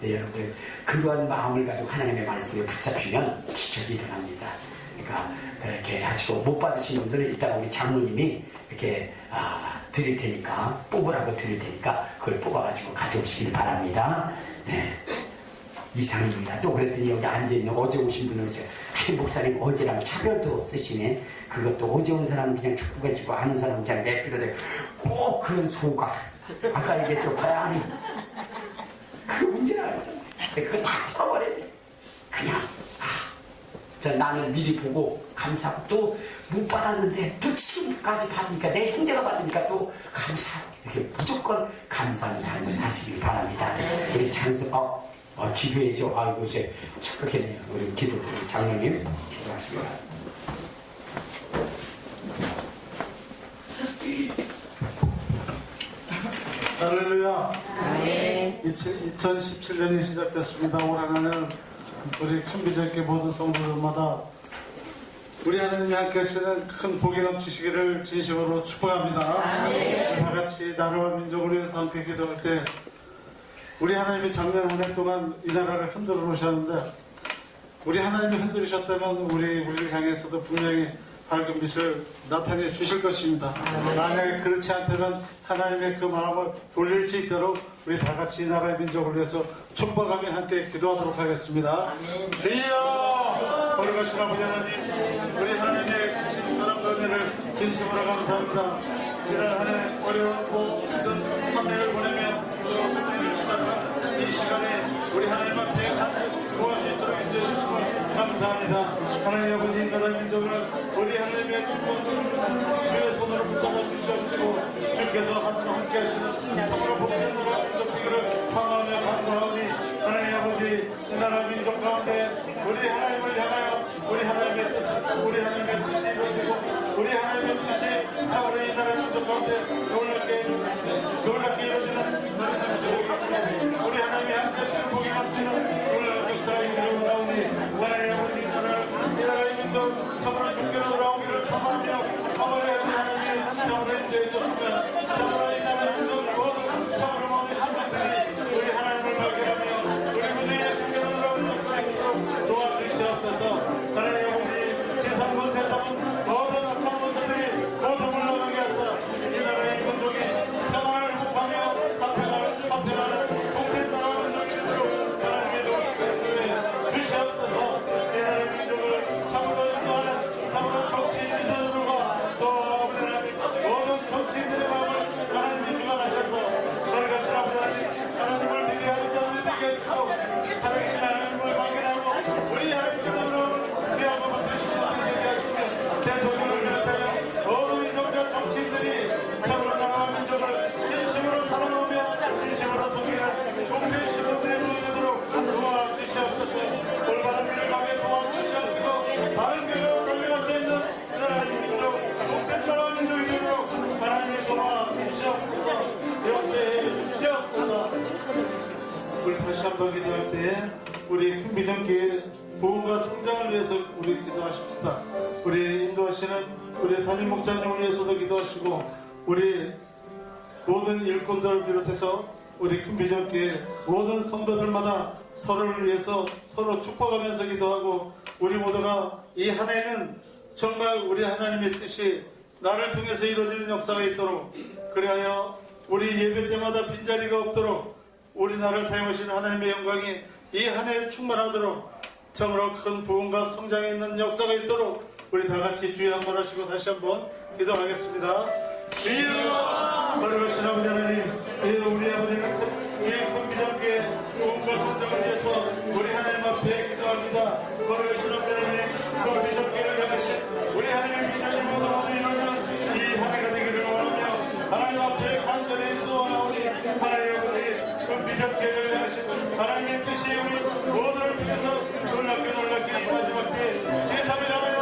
네, 여러분들 그러한 마음을 가지고 하나님의 말씀에 붙잡히면 기적이 일어납니다. 그러니까 그렇게 하시고, 못 받으신 분들은 이따가 우리 장로님이 이렇게 드릴 테니까, 뽑으라고 드릴 테니까 그걸 뽑아가지고 가져오시길 바랍니다. 네. 이상입니다. 또 그랬더니 여기 앉아있는 어제 오신 분은 목사님 어제랑 차별도 없으시네. 그것도 어제 온 사람은 그냥 축복해주고 아는 사람은 그냥 내버려대. 꼭 그런 소가, 아까 얘기했죠. 바야리 그 문제는 알잖아. 그거 다 털어버려야 돼. 그냥 나는 미리 보고 감사하고, 또 못 받았는데 또 지금까지 받으니까, 내 형제가 받으니까 또 감사하고, 이렇게 무조건 감사하는 삶을 사시길 바랍니다. 우리 찬스 기도해줘. 아이고 이제 착각했네요. 우리 우리 장로님 기도하시기 바랍니다. 할렐루야. 2017년이 시작됐습니다. 올해는 우리 큰비전교 모든 성도들마다 우리 하나님이 함께 하시는 큰 복이 넘치시기를 진심으로 축복합니다. 다 같이 나라와 민족을 위해서 함께 기도할 때, 우리 하나님이 작년 한 해 동안 이 나라를 흔들어 놓으셨는데, 우리 하나님이 흔들으셨다면 우리를 향해서도 분명히 밝은 빛을 나타내 주실 것입니다. 만약에 그렇지 않다면 하나님의 그 마음을 돌릴 수 있도록 우리 다 같이 이 나라의 민족을 위해서 축복하며 함께 기도하도록 하겠습니다. 주여! 거룩하신 아버지 하나님, 우리 하나님의 크신 사랑과 은혜를 진심으로 감사합니다. 지난 한 해 어려웠고 힘든 한 해를 보내며 또 하나님을 시작한 이 시간에 우리 하나님 앞에 간절히 구할 수 있도록 해주심을 감사합니다. 하나님 아버지, 이 나라의 민족을 우리 하나님의 축복 주의 손으로 붙잡아 주시옵시고, 주께서 함께 하시는 정말 복된 나라 민족 되기를 사모하며 간구하오니, 하나님 아버지, 이 나라 민족 가운데 우리 하나님을 향하여 우리 하나님의 뜻이 이루어지고, 우리 하나님의 뜻이 참으로 이 나라 민족 가운데 놀랍게 이루어지는 우리 하나님이 함께 하시는 복이 넘치는 놀라운 역사가 이루어나오니, 하나님 아버지, 이 나라의 민족 참으로 주께로 돌아오기를 사모하며, 아버지 하나님 참으로 인도해 주시면 참으로 이 나라의 민족 모든 참으로 모든 신분들이 우리 하나님을 발견하며 우리 민족의 주께로 돌아오는 역사가 있도록 도와주시옵소서. 하나님 아버지, 제3권 세상은 모든 악한 문제들이 모두 물러가게 하사 이 나라의 민족이 평안을 회복하며 합평하는 복된 나라 민족이 되도록 하나님의 도움을 주시옵소서. 이 나라의 민족을 참으로 인도하는 참으로 정치 지도자들과 또 아버지 하나님 모든 정치인들의 마음을 하나님이 주관하셔서 저희같이 아버지 하나님을 믿게 하는 자들이 되게 해주시고, 살아계신 하나님을 발견하고 우리 하나님께서 들어오는 우리 아버지 신도들이 되게 해주시고, 대통령을 비롯하여 모든 민족과 정치인들이 참으로 나라와 민족을 진심으로 사랑하며 진심으로 섬기는 종대 신도들이 되도록 도와주시옵소서. 올바른 길을 가게 도와주시옵시고, 바른 길로 달려가져 있는 이 나라의 민족, 복된 나라와 민족이 되도록 하나님이 도와주시옵소서. 역사에 주시옵소서. 우리 다시 한번 기도할 때에 우리 큰비전교회 보험과 성장을 위해서 우리 기도하십시다. 우리 인도하시는 우리 담임 목사님을 위해서도 기도하시고, 우리 모든 일꾼들을 비롯해서 우리 큰비전교회 모든 성도들마다 서로를 위해서 서로 축복하면서 기도하고, 우리 모두가 이 한 해는 정말 우리 하나님의 뜻이 나를 통해서 이루어지는 역사가 있도록, 그리하여 우리 예배 때마다 빈자리가 없도록 우리나라를 사용하시는 하나님의 영광이 이 한 해 충만하도록 참으로 큰 부흥과 성장에 있는 역사가 있도록 우리 다 같이 주여 한번 하시고 다시 한번 기도하겠습니다. 주여! 거룩하신 아버지 하나님, 우리 아버지는 이 큰비전교회 부흥과 성장을 위해서 우리 하나님 앞에 기도합니다. 거룩하신 아버지 하나님, 큰비전교회를 향하신 우리 하나님의 비전이 모두 이루어지는 이 한 해가 되기를 원하며 하나님 앞에 간절히 소원하오니, 하나님 아버지 큰비전교회를 향하신 하나님의 뜻이 우리 모두를 통해서 놀랍게 이 마지막 때 제3을 향하여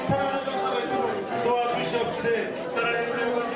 살아나는 역사가 있도록 도와주시옵시되, 하나님 우리 아버지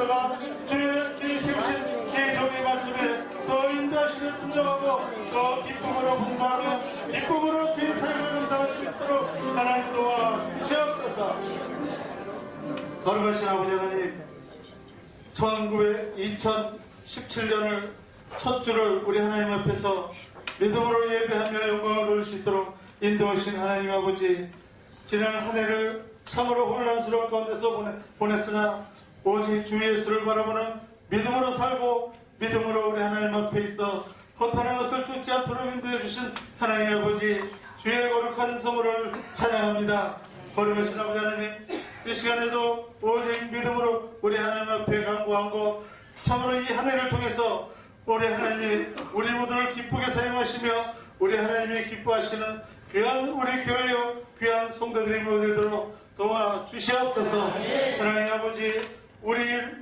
모두가 주의 세우신 제정의 말씀에 더 인도하시는 순종하고 더 기쁨으로 봉사하며 기쁨으로 주의 사역을 감당할 수 있도록 하나님 도와주시옵소서. 거룩하신 아버지 하나님, 2017년을 첫 주를 우리 하나님 앞에서 믿음으로 예배하며 영광을 돌릴 수 있도록 인도하신 하나님 아버지, 지난 한 해를 참으로 혼란스러운 가운데서 보냈으나 오직 주 예수를 바라보는 믿음으로 살고 믿음으로 우리 하나님 앞에 있어 허탄한 것을 쫓지 않도록 인도해 주신 하나님 아버지, 주의 거룩한 성을 찬양합니다. 거룩하신 아버지 하나님, 이 시간에도 오직 믿음으로 우리 하나님 앞에 간구하고 참으로 이 한 해를 통해서 우리 하나님이 우리 모두를 기쁘게 사용하시며 우리 하나님이 기뻐하시는 귀한 우리 교회요 귀한 성도들이 모두 되도록 도와주시옵소서. 하나님 아버지, 우리를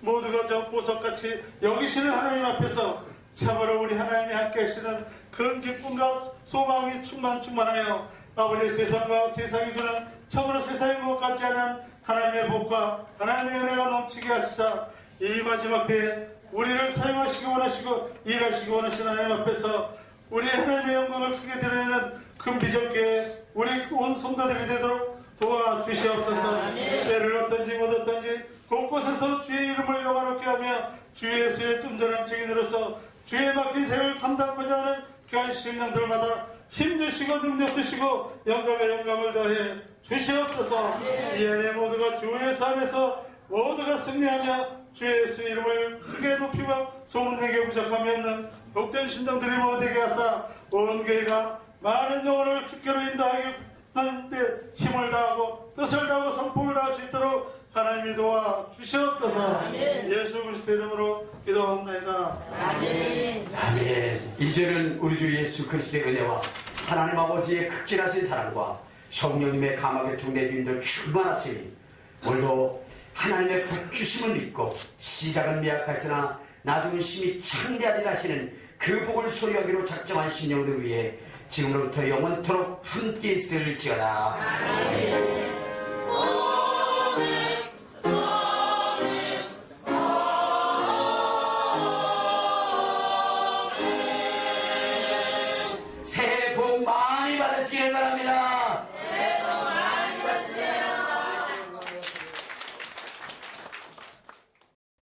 모두가 저 보석같이 여기시는 하나님 앞에서 참으로 우리 하나님이 함께 하시는 큰 기쁨과 소망이 충만하여 아버지 세상과 세상이 주는 참으로 세상의 것 같지 않은 하나님의 복과 하나님의 은혜가 넘치게 하시사 이 마지막 때에 우리를 사용하시기 원하시고 일하시기 원하시는 하나님 앞에서 우리 하나님의 영광을 크게 드러내는 큰 비전교회 우리 온 성도들이 되도록 도와주시옵소서. 때를 어떤지 못 어떤지 곳곳에서 주의 이름을 영화롭게 하며 주 예수의 쫀쫀한 증인으로서 주의 맡긴 사역을 감당하고자 하는 귀한 신령들마다 힘주시고 능력주시고 영감에 영감을 더해 주시옵소서. 이 안에 모두가 주 예수 안에서 모두가 승리하며 주 예수 이름을 크게 높이며 소문내게 부족함이 없는 복된 신령들이 모두 되게 하사 온 교회가 많은 영혼을 주께로 인도하게 하는데 힘을 다하고 뜻을 다하고 성품을 다할 수 있도록 하나님이 도와주시옵소서. 예수 그리스도의 이름으로 기도합니다. 아멘. 이제는 우리 주 예수 그리스도의 은혜와 하나님 아버지의 극진하신 사랑과 성령님의 감화의 통내주인도 충만하시니 오늘도 하나님의 붙주심을 믿고 시작은 미약하으나 나중은 심히 창대하리라 하시는 그 복을 소유하기로 작정한 심령들을 위해 지금으로부터 영원토록 함께 있을지어다. 새해 복 많이 받으시길 바랍니다.